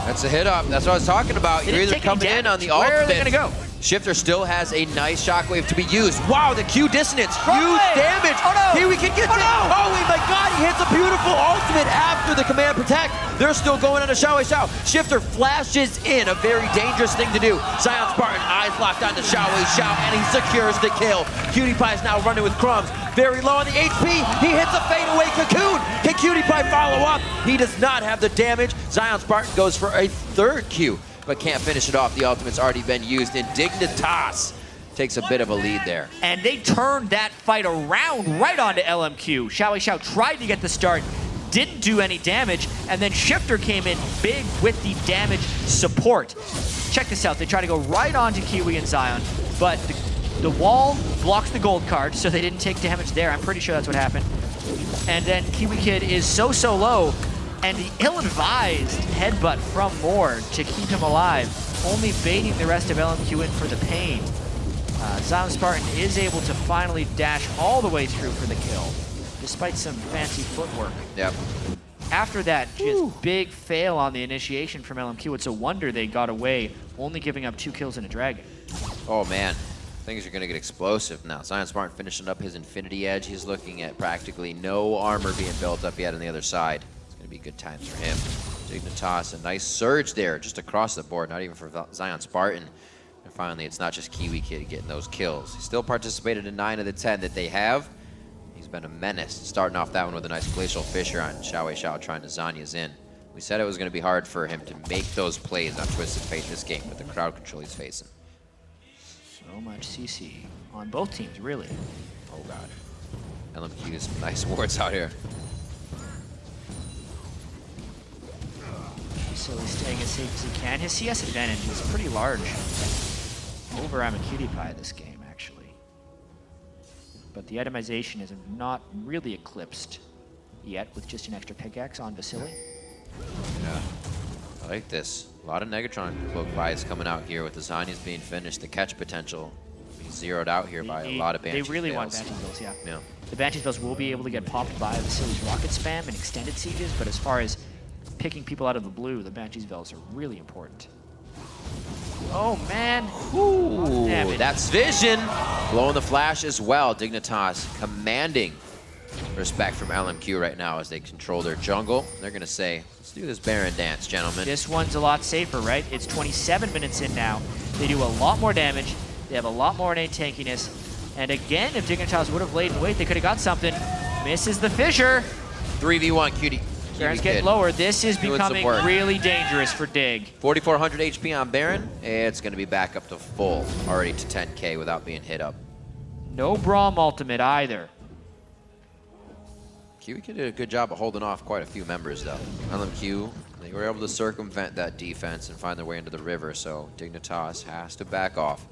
That's a hit up. That's what I was talking about. You're either coming in on the ultimate. Where are they going to go? Shiphtur still has a nice shockwave to be used. Wow, the Q dissonance, huge damage. Oh no! KiWiKiD gets it. Oh my god, he hits a beautiful ultimate after the command protect. They're still going on to XiaoWeiXiao. Shiphtur flashes in, a very dangerous thing to do. ZionSpartan eyes locked on to XiaoWeiXiao, and he secures the kill. KiWiKiD is now running with Crumbzz. Very low on the HP. He hits a fadeaway cocoon. Can KiWiKiD follow up? He does not have the damage. ZionSpartan goes for a third Q, but can't finish it off. The ultimate's already been used, and Dignitas takes a bit of a lead there. And they turned that fight around right onto LMQ. XiaoWeiXiao tried to get the start, didn't do any damage, and then Shiphtur came in big with the damage support. Check this out, they try to go right onto Kiwi and Zion, but the wall blocks the gold card, so they didn't take damage there. I'm pretty sure that's what happened. And then KiWiKiD is so low, and the ill-advised headbutt from Moore to keep him alive, only baiting the rest of LMQ in for the pain. ZionSpartan is able to finally dash all the way through for the kill, despite some fancy footwork. Yep. After that, just big fail on the initiation from LMQ. It's a wonder they got away, only giving up 2 kills and a dragon. Oh man, things are gonna get explosive now. ZionSpartan finishing up his Infinity Edge. He's looking at practically no armor being built up yet on the other side. It's gonna be good times for him. Dignitas, a nice surge there, just across the board, not even for ZionSpartan. And finally, it's not just KiWiKiD getting those kills. He still participated in 9 of the 10 that they have. He's been a menace, starting off that one with a nice Glacial Fissure on XiaoWeiXiao trying to Zanya's in. We said it was going to be hard for him to make those plays on Twisted Fate this game with the crowd control he's facing. So much CC on both teams, really. Oh god. LMQ has some nice wards out here. Vasilii staying as safe as he can. His CS advantage is pretty large over Imaqtpie this game, actually. But the itemization is not really eclipsed yet with just an extra pickaxe on Vasilii. Yeah, I like this. A lot of Negatron cloak buys coming out here with the Zanyas being finished. The catch potential being zeroed out here by a lot of Banshee They really want fails. Banshee Fails, yeah. Yeah. The Banshee Fails will be able to get popped by Vasilii's rocket spam and extended sieges, but as far as picking people out of the blue, the Banshee's Veils are really important. Oh man! Ooh, damage. that's vision. Blowing the flash as well. Dignitas commanding respect from LMQ right now as they control their jungle. They're gonna say, let's do this Baron dance, gentlemen. This one's a lot safer, right? It's 27 minutes in now. They do a lot more damage. They have a lot more innate tankiness. And again, if Dignitas would have laid in wait, they could have got something. Misses the fissure. 3v1 cutie. Baron's getting lower. This is becoming really dangerous for Dig. 4,400 HP on Baron. It's going to be back up to full, already to 10k without being hit up. No Braum ultimate either. KiWiKiD did a good job of holding off quite a few members, though. LMQ, they were able to circumvent that defense and find their way into the river, so Dignitas has to back off.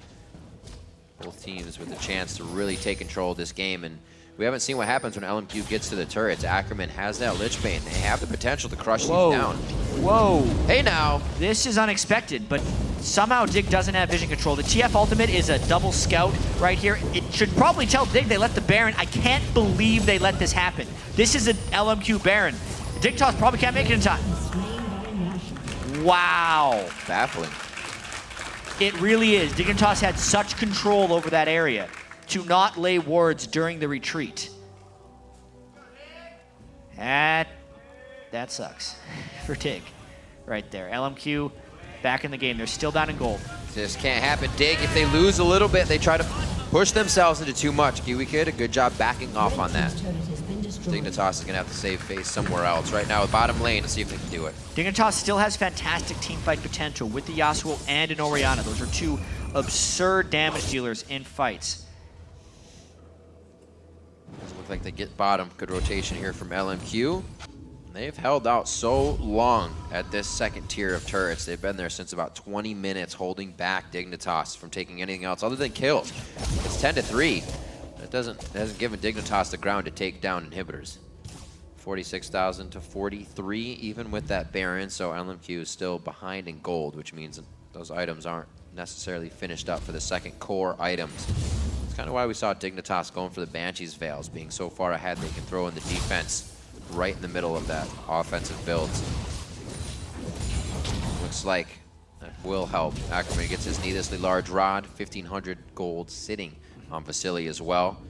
Both teams with a chance to really take control of this game, and we haven't seen what happens when LMQ gets to the turrets. Ackerman has that Lich Bane. They have the potential to crush these down. Whoa. Hey now. This is unexpected, but somehow Dig doesn't have vision control. The TF ultimate is a double scout right here. It should probably tell Dig they let the Baron. I can't believe they let this happen. This is an LMQ Baron. Dignitas probably can't make it in time. Wow. Baffling. It really is. Dignitas had such control over that area to not lay wards during the retreat. That sucks for Dig right there. LMQ back in the game. They're still down in gold. This can't happen. Dig, if they lose a little bit, they try to push themselves into too much. KiWiKiD, a good job backing off on that. Dignitas is going to have to save face somewhere else right now with bottom lane to see if they can do it. Dignitas still has fantastic teamfight potential with the Yasuo and an Orianna. Those are two absurd damage dealers in fights. Doesn't look like they get bottom. Good rotation here from LMQ. They've held out so long at this second tier of turrets. They've been there since about 20 minutes, holding back Dignitas from taking anything else other than kills. It's 10-3. It hasn't given Dignitas the ground to take down inhibitors. 46,000 to 43, even with that Baron. So LMQ is still behind in gold, which means those items aren't necessarily finished up for the second core items. It's kind of why we saw Dignitas going for the Banshee's Veils, being so far ahead they can throw in the defense right in the middle of that offensive build. Looks like a will help. Ackerman gets his needlessly large rod, 1,500 gold sitting on Vasilii as well.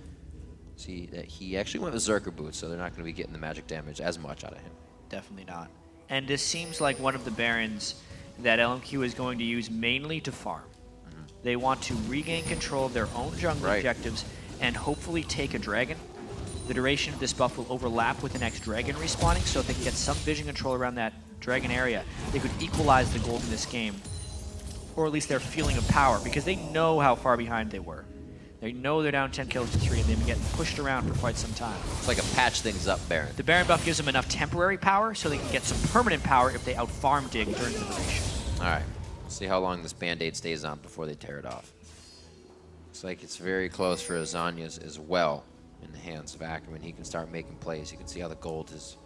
See that he actually went with Zerker boots, so they're not going to be getting the magic damage as much out of him. Definitely not. And this seems like one of the Barons that LMQ is going to use mainly to farm. They want to regain control of their own jungle objectives and hopefully take a dragon. The duration of this buff will overlap with the next dragon respawning, so if they can get some vision control around that dragon area, they could equalize the gold in this game. Or at least their feeling of power, because they know how far behind they were. They know they're down 10 kills to 3, and they've been getting pushed around for quite some time. It's like a patch things up Baron. The Baron buff gives them enough temporary power, so they can get some permanent power if they outfarm Dig during the duration. All right, we'll see how long this Band-Aid stays on before they tear it off. Looks like it's very close for Azania's as well in the hands of Ackerman. He can start making plays. You can see how the gold has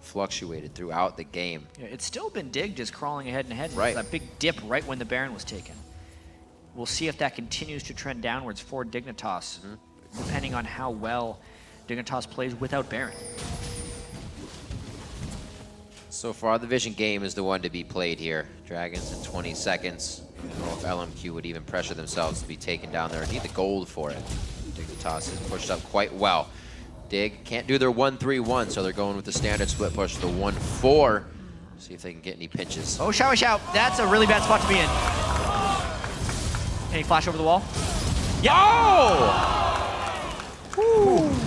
fluctuated throughout the game. Yeah, it's still been Dig just crawling ahead and ahead. Right. That big dip right when the Baron was taken. We'll see if that continues to trend downwards for Dignitas, depending on how well Dignitas plays without Baron. So far, the Vision game is the one to be played here. Dragons in 20 seconds. I don't know if LMQ would even pressure themselves to be taken down there. Need the gold for it. Dignitas has pushed up quite well. Dig can't do their 1-3-1, so they're going with the standard split push, the 1-4. See if they can get any pinches. Oh, XiaoWeiXiao. That's a really bad spot to be in. Can he flash over the wall? Yeah. Oh!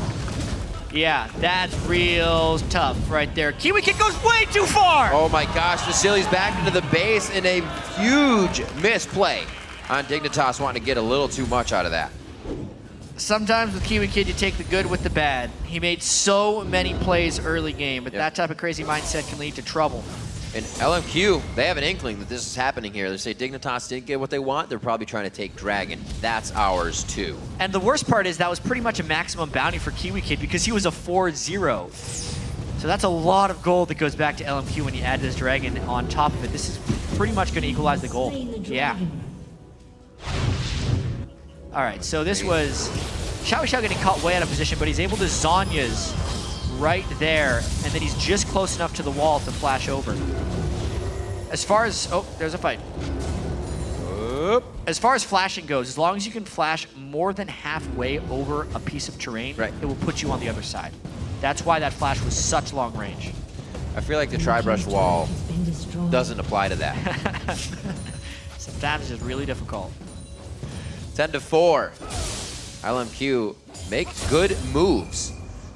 Yeah, that's real tough right there. KiWiKiD goes way too far! Oh my gosh, Vasilii's back into the base in a huge misplay on Dignitas, wanting to get a little too much out of that. Sometimes with KiWiKiD, you take the good with the bad. He made so many plays early game, but that type of crazy mindset can lead to trouble. And LMQ, they have an inkling that this is happening here. They say Dignitas didn't get what they want. They're probably trying to take Dragon. That's ours too. And the worst part is that was pretty much a maximum bounty for KiWiKiD because he was a 4-0. So that's a lot of gold that goes back to LMQ when you add this Dragon on top of it. This is pretty much going to equalize the goal. Yeah. All right, so this was XiaoWeiXiao getting caught way out of position, but he's able to Zhonya's right there, and then he's just close enough to the wall to flash over. As far as, oh, there's a fight. As far as flashing goes, as long as you can flash more than halfway over a piece of terrain, it will put you on the other side. That's why that flash was such long range. I feel like the tri-brush wall doesn't apply to that. Sometimes it's really difficult. 10-4. LMQ make good moves.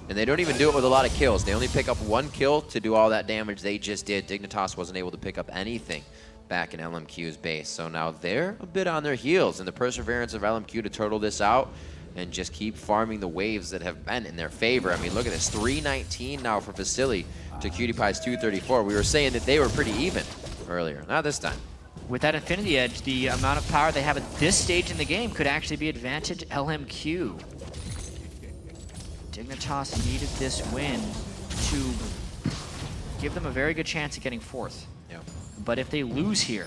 And they don't even do it with a lot of kills. They only pick up 1 kill to do all that damage they just did. Dignitas wasn't able to pick up anything back in LMQ's base. So now they're a bit on their heels. And the perseverance of LMQ to turtle this out and just keep farming the waves that have been in their favor. I mean, look at this. 319 now for Vasilii to QtPie's 234. We were saying that they were pretty even earlier. Not this time. With that Infinity Edge, the amount of power they have at this stage in the game could actually be advantage LMQ. Dignitas needed this win to give them a very good chance at getting 4th. Yeah. But if they lose here,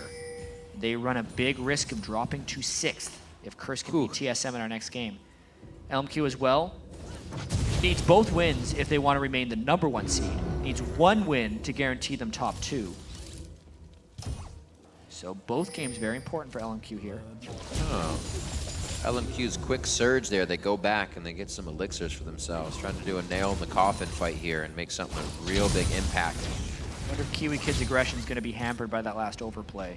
they run a big risk of dropping to 6th if Curse can beat TSM in our next game. LMQ as well needs both wins if they want to remain the #1 seed. Needs 1 win to guarantee them top 2. So both games very important for LMQ here. Oh. LMQ's quick surge there, they go back and they get some elixirs for themselves, trying to do a nail in the coffin fight here and make something of real big impact. I wonder if KiWiKid's aggression is going to be hampered by that last overplay.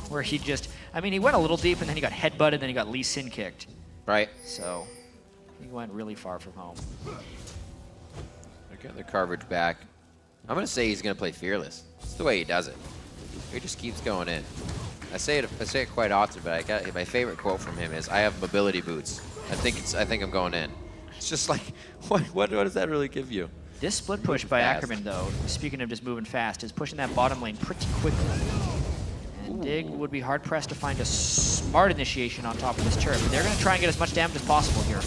Where he just, I mean, he went a little deep and then he got headbutted, then he got Lee Sin kicked. Right. So he went really far from home. They're getting their coverage back. I'm going to say he's going to play Fearless. That's the way he does it. He just keeps going in. I say it quite often, but my favorite quote from him is, "I have mobility boots. I think I'm going in." It's just like, what does that really give you? This split push by Ackerman, though, speaking of just moving fast, is pushing that bottom lane pretty quickly. And Dig would be hard pressed to find a smart initiation on top of this turret, but they're going to try and get as much damage as possible here.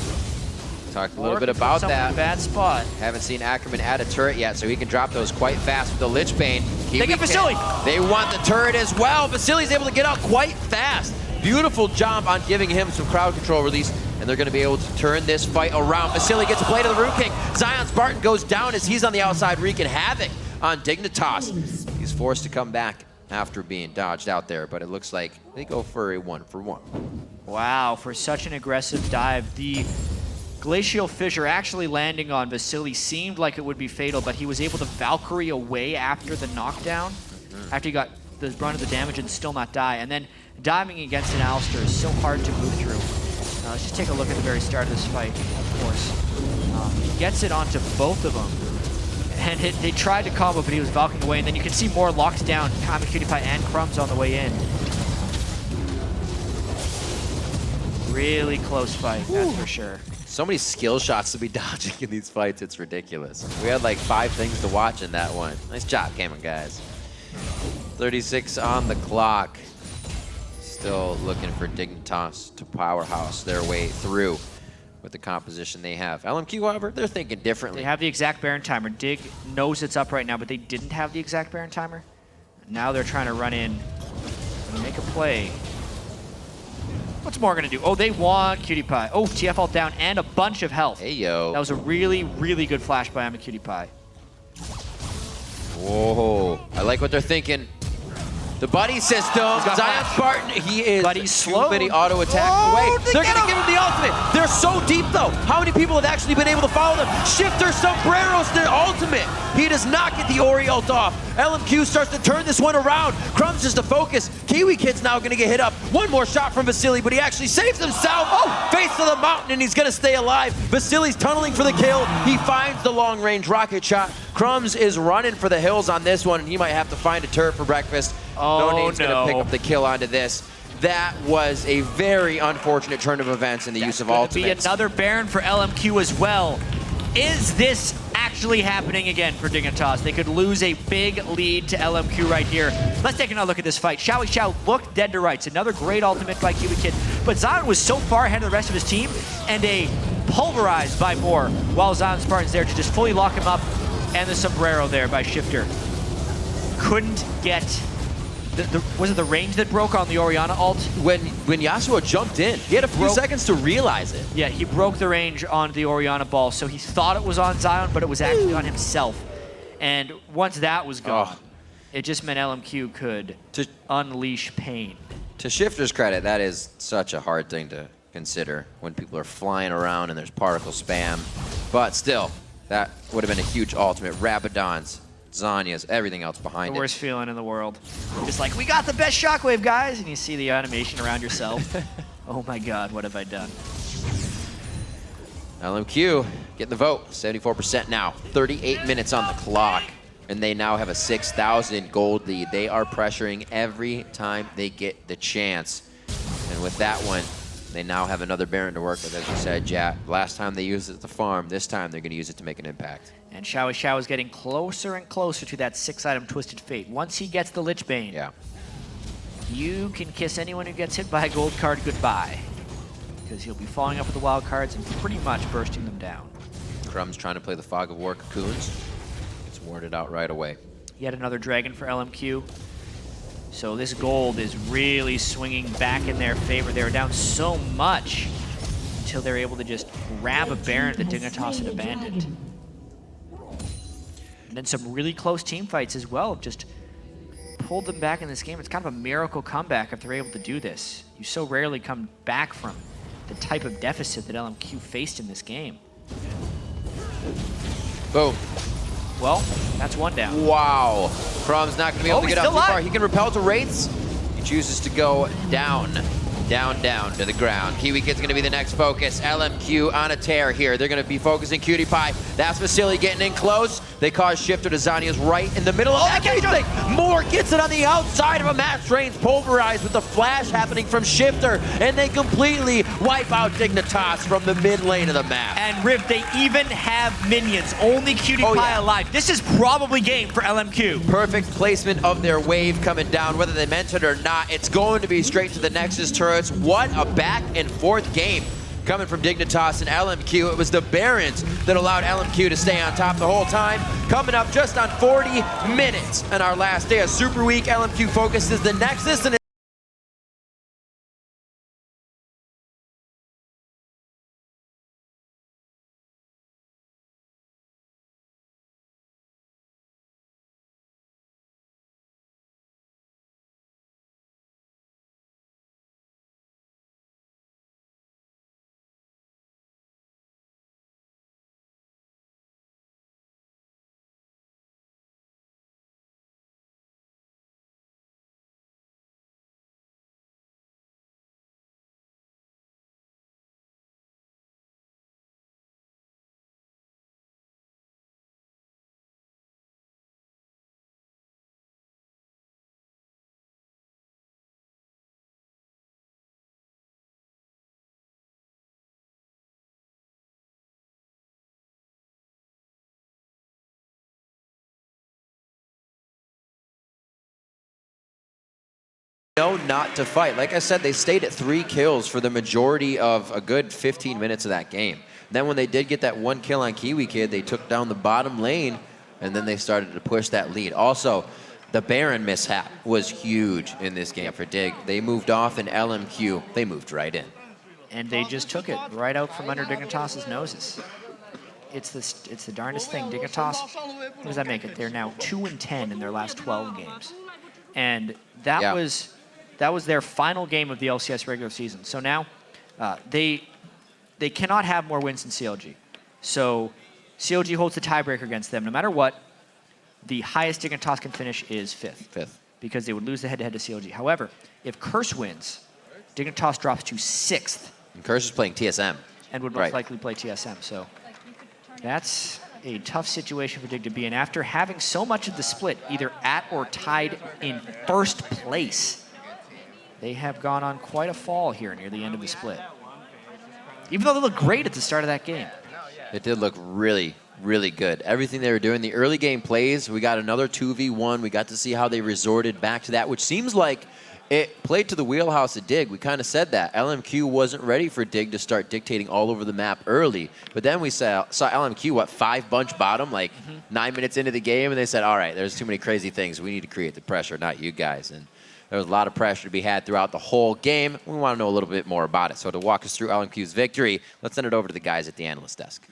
Talked a little bit about that. Bad spot. Haven't seen Ackerman add a turret yet, so he can drop those quite fast with the Lich Bane. They get Vasilii. They want the turret as well. Vasilii's able to get out quite fast. Beautiful job on giving him some crowd control release, and they're going to be able to turn this fight around. Vasilii gets a play to the Rune King. ZionSpartan goes down as he's on the outside wreaking havoc on Dignitas. He's forced to come back after being dodged out there, but it looks like they go for a 1-for-1. Wow, for such an aggressive dive. The Glacial Fissure actually landing on Vasilii seemed like it would be fatal, but he was able to Valkyrie away after the knockdown, after he got the brunt of the damage and still not die. And then diving against an Alistar is so hard to move through. Let's just take a look at the very start of this fight, of course. He gets it onto both of them. And they tried to combo, but he was valking away. And then you can see more locked down KiWiKiD and Crumbzz on the way in. Really close fight, that's for sure. So many skill shots to be dodging in these fights, it's ridiculous. We had like 5 things to watch in that one. Nice job, Cameron, guys. 36 on the clock. Still looking for Dignitas to powerhouse their way through with the composition they have. LMQ, however, they're thinking differently. They have the exact Baron timer. Dig knows it's up right now, but they didn't have the exact Baron timer. Now they're trying to run in and make a play. What's Moore gonna do? Oh, they want QTPie. Oh, TF all down and a bunch of health. Hey, yo. That was a really, really good flash by QTPie. Whoa, I like what they're thinking. The buddy system, ZionSpartan, he is Buddy's slow. too many auto attacks away. They're gonna give him the ultimate. They're so deep though. How many people have actually been able to follow them? Shiphtur sombreros the ultimate. He does not get the Ori ult off. LMQ starts to turn this one around. Crumbzz is the focus. KiWiKid's now gonna get hit up. One more shot from Vasilii, but he actually saves himself. Oh, face to the mountain, and he's gonna stay alive. Vasilii's tunneling for the kill. He finds the long range rocket shot. Crumbzz is running for the hills on this one, and he might have to find a turret for breakfast. Oh, NoName's gonna pick up the kill onto this. That was a very unfortunate turn of events in the use of ultimates. Be another Baron for LMQ as well. Is this actually happening again for Dignitas? They could lose a big lead to LMQ right here. Let's take another look at this fight. XiaoWeiXiao looked dead to rights. Another great ultimate by KiWiKiD. But Zion was so far ahead of the rest of his team, and a pulverized by Moore, while ZionSpartan's there to just fully lock him up, and the sombrero there by Shiphtur. Couldn't get... was it the range that broke on the Orianna ult? When Yasuo jumped in, he had a few seconds to realize it. Yeah, he broke the range on the Orianna ball, so he thought it was on Zion, but it was actually on himself. And once that was gone, it just meant LMQ could unleash pain. To Shiphtur's credit, that is such a hard thing to consider when people are flying around and there's particle spam. But still, that would have been a huge ultimate. Rabadon's, Zanya's, everything else behind it. The worst feeling in the world. Just like, we got the best shockwave, guys! And you see the animation around yourself. Oh my god, what have I done? LMQ getting the vote, 74% now. 38 minutes on the clock, and they now have a 6,000 gold lead. They are pressuring every time they get the chance. And with that one, they now have another Baron to work with, as you said, Jat. Last time they used it at the farm, this time they're going to use it to make an impact. And XiaoWeiXiao is getting closer and closer to that 6-item Twisted Fate. Once he gets the Lich Bane, you can kiss anyone who gets hit by a gold card goodbye. Because he'll be following up with the wild cards and pretty much bursting them down. Crumbzz trying to play the Fog of War cocoons. Gets warded out right away. Yet another dragon for LMQ. So this gold is really swinging back in their favor. They were down so much until they're able to just grab a Baron that Dignitas had abandoned. And then some really close team fights as well. Just pulled them back in this game. It's kind of a miracle comeback if they're able to do this. You so rarely come back from the type of deficit that LMQ faced in this game. Boom. Well, that's one down. Wow. Crumbzz not going to be able to get up too alive. far. He can repel to Wraiths. He chooses to go down. Down to the ground. KiWiKid's going to be the next focus. LMQ on a tear here. They're going to be focusing QTPie. That's Vasilii getting in close. They cause Shiphtur to Zanya's right in the middle of everything. Moore gets it on the outside of a match range, pulverized with the flash happening from Shiphtur, and they completely wipe out Dignitas from the mid lane of the map. And Riv, they even have minions. Only QTPie alive. This is probably game for LMQ. Perfect placement of their wave coming down, whether they meant it or not. It's going to be straight to the Nexus turrets. What a back and forth game coming from Dignitas and LMQ. It was the Barons that allowed LMQ to stay on top the whole time. Coming up just on 40 minutes on our last day of Super Week, LMQ focuses the Nexus and know not to fight. Like I said, they stayed at 3 kills for the majority of a good 15 minutes of that game. Then when they did get that 1 kill on KiWiKiD, they took down the bottom lane, and then they started to push that lead. Also, the Baron mishap was huge in this game for Dig. They moved off in LMQ. They moved right in. And they just took it right out from under Dignitas' noses. It's the darndest thing. Dignitas, what does that make it? They're now 2-10 in their last 12 games. And that was their final game of the LCS regular season. So now they cannot have more wins than CLG. So CLG holds the tiebreaker against them. No matter what, the highest Dignitas can finish is 5th. Because they would lose the head-to-head to CLG. However, if Curse wins, Dignitas drops to 6th. And Curse is playing TSM. And would most likely play TSM. So that's a tough situation for Dig to be in. After having so much of the split either at or tied in first place, they have gone on quite a fall here near the end of the split. Even though they looked great at the start of that game. It did look really, really good. Everything they were doing, the early game plays, we got another 2v1. We got to see how they resorted back to that, which seems like it played to the wheelhouse of Dig. We kind of said that. LMQ wasn't ready for Dig to start dictating all over the map early. But then we saw LMQ, what, 5 bunch bottom, like 9 minutes into the game, and they said, all right, there's too many crazy things. We need to create the pressure, not you guys. And there was a lot of pressure to be had throughout the whole game. We want to know a little bit more about it. So to walk us through LMQ's victory, let's send it over to the guys at the analyst desk.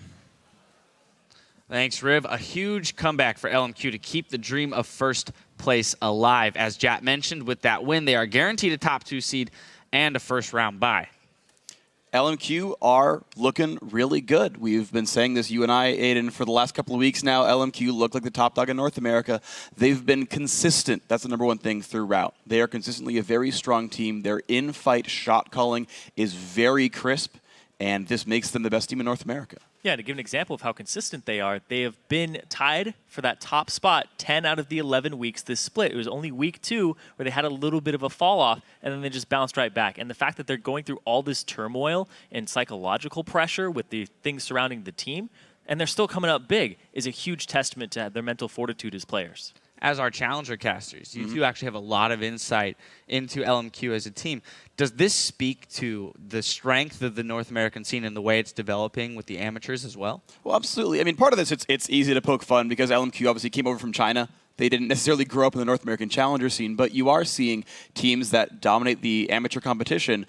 Thanks, Riv. A huge comeback for LMQ to keep the dream of first place alive. As Jat mentioned, with that win, they are guaranteed a top 2 seed and a first-round bye. LMQ are looking really good. We've been saying this, you and I, Aiden, for the last couple of weeks now. LMQ look like the top dog in North America. They've been consistent. That's the #1 thing throughout. They are consistently a very strong team. Their in-fight shot calling is very crisp, and this makes them the best team in North America. Yeah, to give an example of how consistent they are, they have been tied for that top spot 10 out of the 11 weeks this split. It was only week 2 where they had a little bit of a fall off, and then they just bounced right back. And the fact that they're going through all this turmoil and psychological pressure with the things surrounding the team, and they're still coming up big, is a huge testament to their mental fortitude as players. As our challenger casters, you do actually have a lot of insight into LMQ as a team. Does this speak to the strength of the North American scene and the way it's developing with the amateurs as well? Well, absolutely. I mean, part of this, it's easy to poke fun because LMQ obviously came over from China. They didn't necessarily grow up in the North American challenger scene, but you are seeing teams that dominate the amateur competition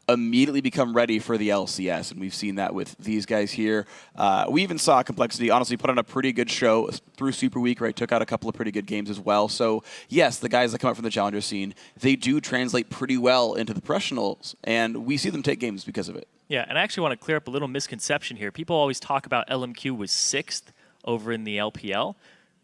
immediately become ready for the LCS, and we've seen that with these guys here. We even saw Complexity honestly put on a pretty good show through SuperWeek, right? Took out a couple of pretty good games as well. So yes, the guys that come up from the challenger scene, they do translate pretty well into the professionals, and we see them take games because of it. Yeah, and I actually want to clear up a little misconception here. People always talk about LMQ was 6th over in the LPL.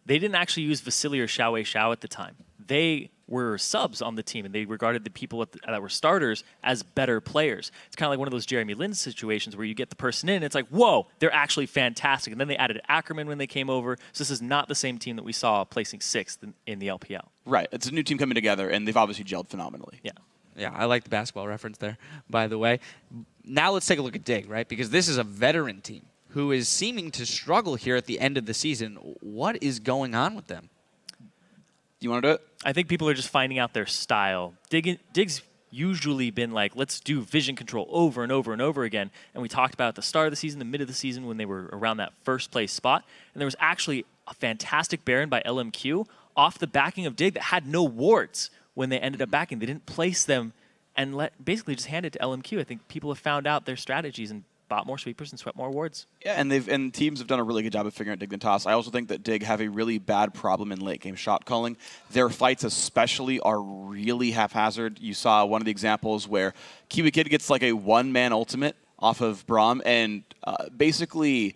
They didn't actually use Vasilii or XiaoWeiXiao at the time. They were subs on the team, and they regarded the people that were starters as better players. It's kind of like one of those Jeremy Lin situations where you get the person in, and it's like, whoa, they're actually fantastic. And then they added Ackerman when they came over. So this is not the same team that we saw placing 6th in the LPL. Right. It's a new team coming together, and they've obviously gelled phenomenally. Yeah. Yeah, I like the basketball reference there, by the way. Now let's take a look at Dig, right? Because this is a veteran team who is seeming to struggle here at the end of the season. What is going on with them? You want to do it? I think people are just finding out their style. Dig's usually been like, let's do vision control over and over and over again. And we talked about at the start of the season, the mid of the season, when they were around that first place spot. And there was actually a fantastic Baron by LMQ off the backing of Dig that had no wards when they ended up backing. They didn't place them and basically just hand it to LMQ. I think people have found out their strategies and bought more sweepers and swept more wards. Yeah, and teams have done a really good job of figuring out Dignitas. I also think that Dig have a really bad problem in late game shot calling. Their fights especially are really haphazard. You saw one of the examples where KiWiKiD gets like a one-man ultimate off of Braum, and basically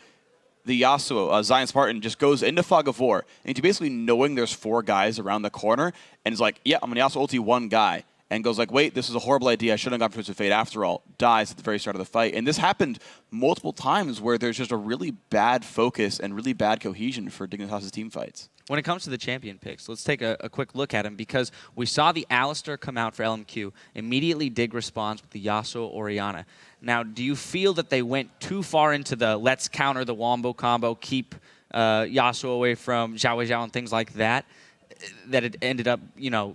the Yasuo, ZionSpartan, just goes into Fog of War, and to basically knowing there's 4 guys around the corner, and is like, yeah, I'm going to Yasuo ulti one guy. And goes like, wait, this is a horrible idea. I shouldn't have gone for Twisted Fate after all. Dies at the very start of the fight. And this happened multiple times where there's just a really bad focus and really bad cohesion for Dignitas' team fights. When it comes to the champion picks, let's take a quick look at them because we saw the Alistar come out for LMQ. Immediately, Dig responds with the Yasuo Orianna. Now, do you feel that they went too far into the let's counter the wombo combo, keep Yasuo away from ZiaoWeiXiao and things like that, that it ended up,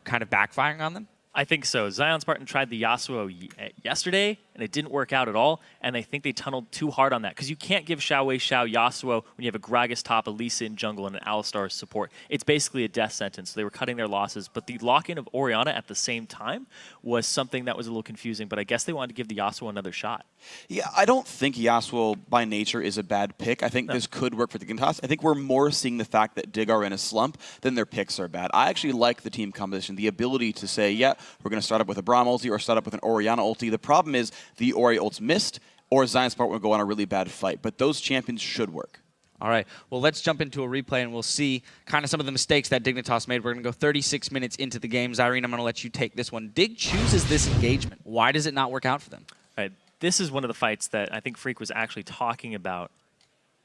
kind of backfiring on them? I think so. ZionSpartan tried the Yasuo yesterday, and it didn't work out at all, and I think they tunneled too hard on that, because you can't give XiaoWeiXiao Yasuo when you have a Gragas top, Elise in jungle, and an Alistar support. It's basically a death sentence, so they were cutting their losses, but the lock-in of Orianna at the same time was something that was a little confusing, but I guess they wanted to give the Yasuo another shot. Yeah, I don't think Yasuo by nature is a bad pick. I think this could work for Dignitas. I think we're more seeing the fact that Dig are in a slump than their picks are bad. I actually like the team composition, the ability to say, yeah, we're going to start up with a Braum ulti or start up with an Orianna ulti. The problem is the Ori ult's missed, or ZionSpartan will go on a really bad fight. But those champions should work. All right, well, let's jump into a replay, and we'll see kind of some of the mistakes that Dignitas made. We're going to go 36 minutes into the game. Zyrene, I'm going to let you take this one. Dig chooses this engagement. Why does it not work out for them? All right, this is one of the fights that I think Freak was actually talking about.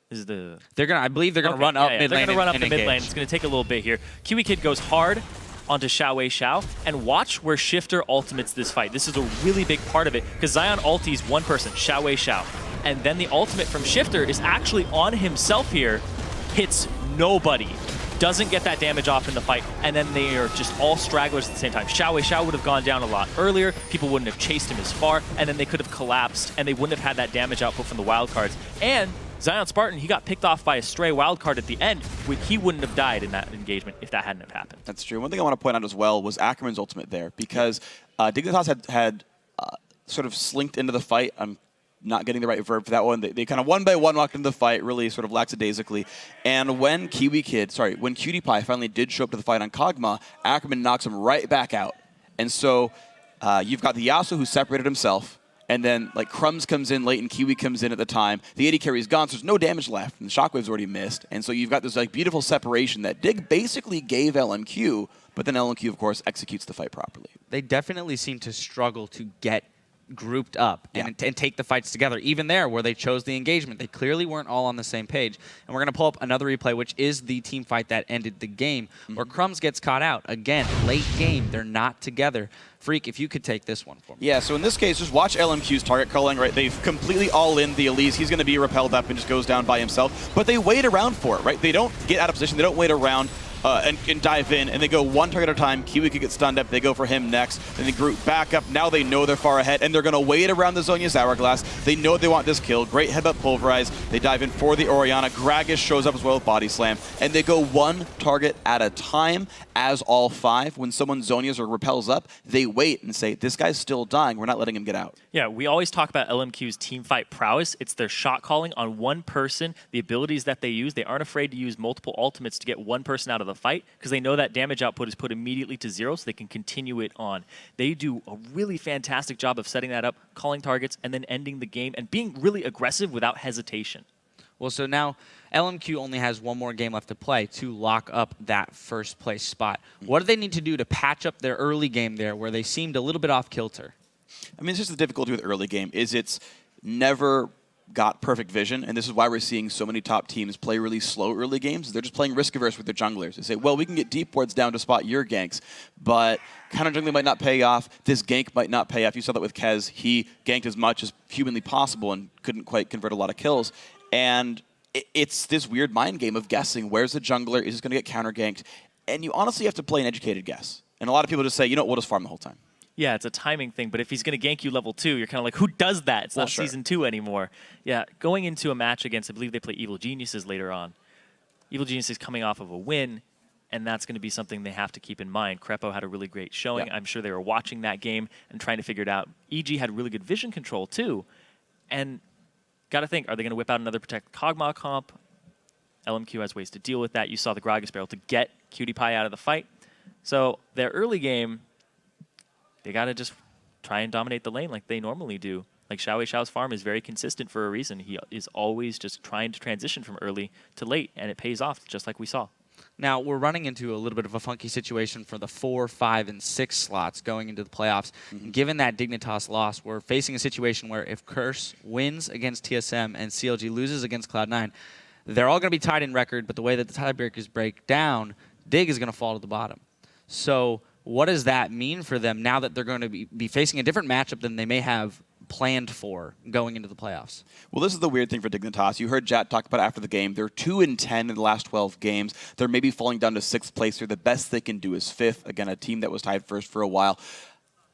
This is the... I believe they're going to run up mid lane. They're going to run up the mid lane. Engage. It's going to take a little bit here. KiWiKiD goes hard onto XiaoWeiXiao, and watch where Shiphtur ultimates this fight. This is a really big part of it, because Zion ultis one person, XiaoWeiXiao, and then the ultimate from Shiphtur is actually on himself here, hits nobody, doesn't get that damage off in the fight, and then they are just all stragglers at the same time. XiaoWeiXiao would have gone down a lot earlier, people wouldn't have chased him as far, and then they could have collapsed, and they wouldn't have had that damage output from the wild cards. And ZionSpartan, he got picked off by a stray wildcard at the end. He wouldn't have died in that engagement if that hadn't have happened. That's true. One thing I want to point out as well was Ackerman's ultimate there, because Dignitas had sort of slinked into the fight. I'm not getting the right verb for that one. They kind of one by one walked into the fight, really sort of lackadaisically. And when when QtPie finally did show up to the fight on KogMaw, Ackerman knocks him right back out. And so you've got the Yasuo who separated himself, and then like Crumbzz comes in late and Kiwi comes in at the time. The AD carry's gone, so there's no damage left, and the Shockwave's already missed. And so you've got this like beautiful separation that Dig basically gave LMQ, but then LMQ, of course, executes the fight properly. They definitely seem to struggle to get grouped up and take the fights together. Even there, where they chose the engagement, they clearly weren't all on the same page. And we're going to pull up another replay, which is the team fight that ended the game, where Crumbzz gets caught out. Again, late game, they're not together. Freak, if you could take this one for me. Yeah, so in this case, just watch LMQ's target culling, right? They've completely all in the Elise. He's going to be repelled up and just goes down by himself. But they wait around for it, right? They don't get out of position. They don't wait around and dive in, and they go one target at a time. KiWiKiD gets stunned up. They go for him next. Then they group back up. Now they know they're far ahead, and they're going to wait around the Zhonya's Hourglass. They know they want this kill. Great headbutt pulverize. They dive in for the Orianna. Gragas shows up as well with body slam, and they go one target at a time as all five. When someone Zhonya's or repels up, they wait and say, this guy's still dying. We're not letting him get out. Yeah, we always talk about LMQ's team fight prowess. It's their shot calling on one person, the abilities that they use. They aren't afraid to use multiple ultimates to get one person out of the fight, because they know that damage output is put immediately to zero, so they can continue it on. They do a really fantastic job of setting that up, calling targets, and then ending the game, and being really aggressive without hesitation. Well, so now LMQ only has one more game left to play to lock up that first place spot. What do they need to do to patch up their early game there, where they seemed a little bit off kilter? I mean, it's just the difficulty with early game is it's never got perfect vision, and this is why we're seeing so many top teams play really slow early games. They're just playing risk-averse with their junglers. They say, well, we can get deep wards down to spot your ganks, but counter-jungling might not pay off. This gank might not pay off. You saw that with Kez. He ganked as much as humanly possible and couldn't quite convert a lot of kills. And it's this weird mind game of guessing. Where's the jungler? Is this going to get counter-ganked? And you honestly have to play an educated guess. And a lot of people just say, you know what, we'll just farm the whole time. Yeah, it's a timing thing, but if he's going to gank you level 2, you're kind of like, who does that? It's not Season 2 anymore. Yeah, going into a match against, I believe they play Evil Geniuses later on. Evil Geniuses coming off of a win, and that's going to be something they have to keep in mind. Krepo had a really great showing. Yeah. I'm sure they were watching that game and trying to figure it out. EG had really good vision control, too. And got to think, are they going to whip out another Protect KogMaw comp? LMQ has ways to deal with that. You saw the Gragas barrel to get QtPie out of the fight. So their early game, they got to just try and dominate the lane like they normally do. Like XiaoWeiXiao's farm is very consistent for a reason. He is always just trying to transition from early to late, and it pays off, just like we saw. Now, we're running into a little bit of a funky situation for the 4, 5, and 6 slots going into the playoffs. Given that Dignitas lost, we're facing a situation where if Curse wins against TSM and CLG loses against Cloud9, they're all going to be tied in record, but the way that the tiebreakers break down, Dig is going to fall to the bottom. So what does that mean for them now that they're going to be facing a different matchup than they may have planned for going into the playoffs? Well, this is the weird thing for Dignitas. You heard Jat talk about it after the game. They're 2-10 in the last 12 games. They're maybe falling down to 6th place. They're the best they can do is 5th. Again, a team that was tied first for a while.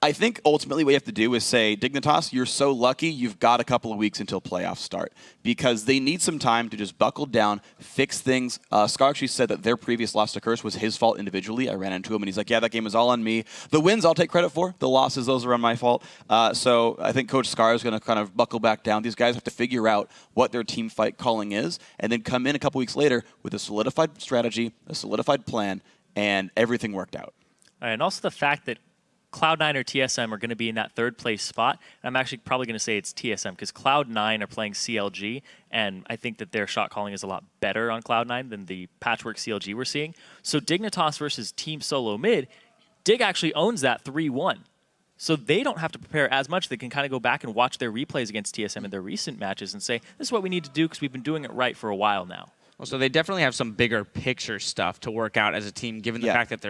I think ultimately what you have to do is say, Dignitas, you're so lucky you've got a couple of weeks until playoffs start, because they need some time to just buckle down, fix things. Scar actually said that their previous loss to Curse was his fault individually. I ran into him and he's like, yeah, that game was all on me. The wins I'll take credit for. The losses, those are on my fault. So I think Coach Scar is going to kind of buckle back down. These guys have to figure out what their team fight calling is and then come in a couple weeks later with a solidified strategy, a solidified plan, and everything worked out. And also the fact that Cloud9 or TSM are going to be in that third place spot. And I'm actually probably going to say it's TSM because Cloud9 are playing CLG, and I think that their shot calling is a lot better on Cloud9 than the patchwork CLG we're seeing. So Dignitas versus Team Solo Mid, Dig actually owns that 3-1. So they don't have to prepare as much. They can kind of go back and watch their replays against TSM in their recent matches and say, this is what we need to do because we've been doing it right for a while now. Well, so they definitely have some bigger picture stuff to work out as a team, given the fact that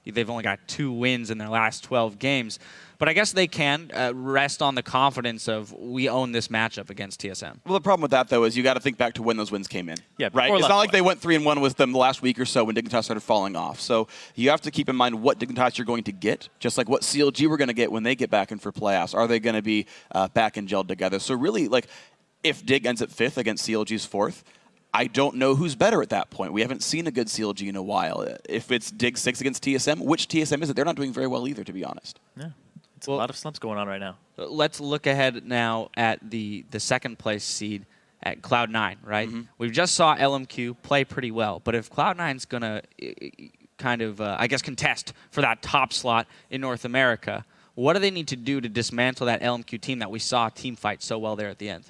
they've only got 2 wins in their last 12 games. But I guess they can rest on the confidence of we own this matchup against TSM. Well, the problem with that, though, is you got to think back to when those wins came in. Yeah, right? It's not like they went 3-1 with them the last week or so when Dignitas started falling off. So you have to keep in mind what Dignitas you're going to get, just like what CLG we're going to get when they get back in for playoffs. Are they going to be back and gelled together? So really, like, if Dig ends at 5th against CLG's 4th, I don't know who's better at that point. We haven't seen a good CLG in a while. If it's Dig 6 against TSM, which TSM is it? They're not doing very well either, to be honest. Yeah, it's a lot of slumps going on right now. Let's look ahead now at the second place seed at Cloud9, right? Mm-hmm. We just saw LMQ play pretty well, but if Cloud9's going to kind of, I guess, contest for that top slot in North America, what do they need to do to dismantle that LMQ team that we saw team fight so well there at the end?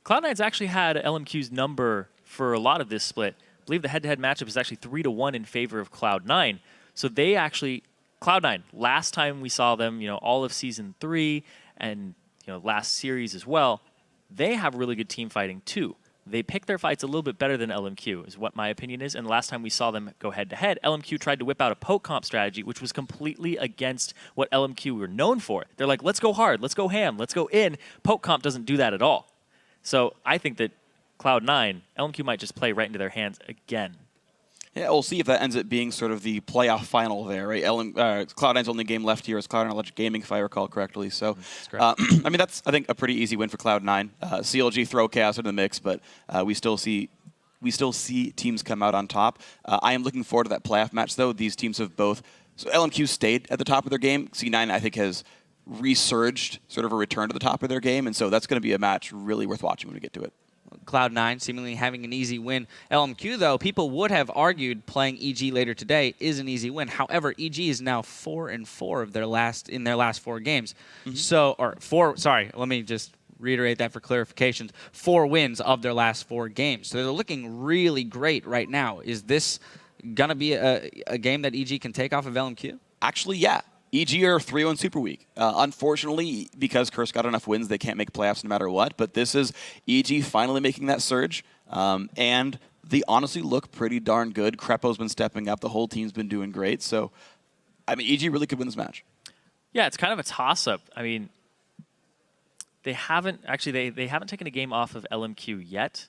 Cloud9's actually had LMQ's number for a lot of this split. I believe the head-to-head matchup is actually 3-1 in favor of Cloud9. So they actually, Cloud9, last time we saw them, all of Season 3 and, last series as well, they have really good team fighting too. They pick their fights a little bit better than LMQ, is what my opinion is. And last time we saw them go head-to-head, LMQ tried to whip out a poke comp strategy, which was completely against what LMQ were known for. They're like, let's go hard, let's go ham, let's go in. Poke comp doesn't do that at all. So I think that Cloud9, LMQ might just play right into their hands again. Yeah, we'll see if that ends up being sort of the playoff final there, right? Cloud9's only game left here is Cloud9 Electric Gaming, if I recall correctly. So, I mean, that's, I think, a pretty easy win for Cloud9. CLG throw Chaos into the mix, but we still see teams come out on top. I am looking forward to that playoff match, though. These teams have both. So LMQ stayed at the top of their game. C9, I think, has resurged, sort of a return to the top of their game, and so that's going to be a match really worth watching when we get to it. Cloud9 seemingly having an easy win. LMQ, though, people would have argued playing EG later today is an easy win. However, EG is now 4-4 of their last 4 games. Mm-hmm. So, or 4. Sorry, let me just reiterate that for clarification. 4 wins of their last 4 games. So they're looking really great right now. Is this gonna be a game that EG can take off of LMQ? Actually, yeah. EG are 3-1 SuperWeek. Unfortunately, because Curse got enough wins, they can't make playoffs no matter what. But this is EG finally making that surge. And they honestly look pretty darn good. Crepo's been stepping up. The whole team's been doing great. So, I mean, EG really could win this match. Yeah, it's kind of a toss-up. I mean, they haven't taken a game off of LMQ yet,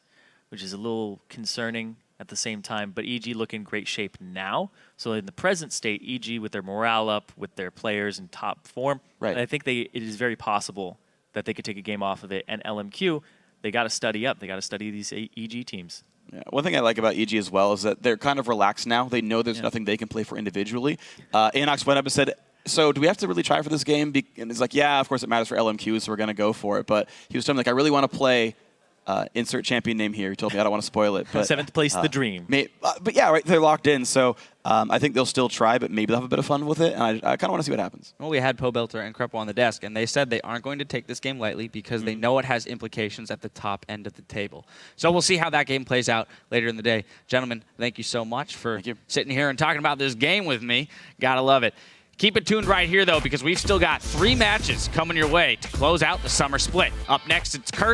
which is a little concerning at the same time, but EG look in great shape now. So in the present state, EG with their morale up, with their players in top form, right. I think it is very possible that they could take a game off of it. And LMQ, they got to study up. They got to study these EG teams. Yeah. One thing I like about EG as well is that they're kind of relaxed now. They know there's nothing they can play for individually. Anox went up and said, so do we have to really try for this game? And it's like, yeah, of course it matters for LMQ, so we're going to go for it. But he was telling me, like, I really want to play insert champion name here. He told me I don't want to spoil it. But 7th place, the dream. But yeah, right, they're locked in. So I think they'll still try, but maybe they'll have a bit of fun with it. And I kind of want to see what happens. Well, we had Pobelter and Crepo on the desk, and they said they aren't going to take this game lightly because they know it has implications at the top end of the table. So we'll see how that game plays out later in the day. Gentlemen, thank you so much for sitting here and talking about this game with me. Gotta love it. Keep it tuned right here, though, because we've still got 3 matches coming your way to close out the summer split. Up next, it's Curse.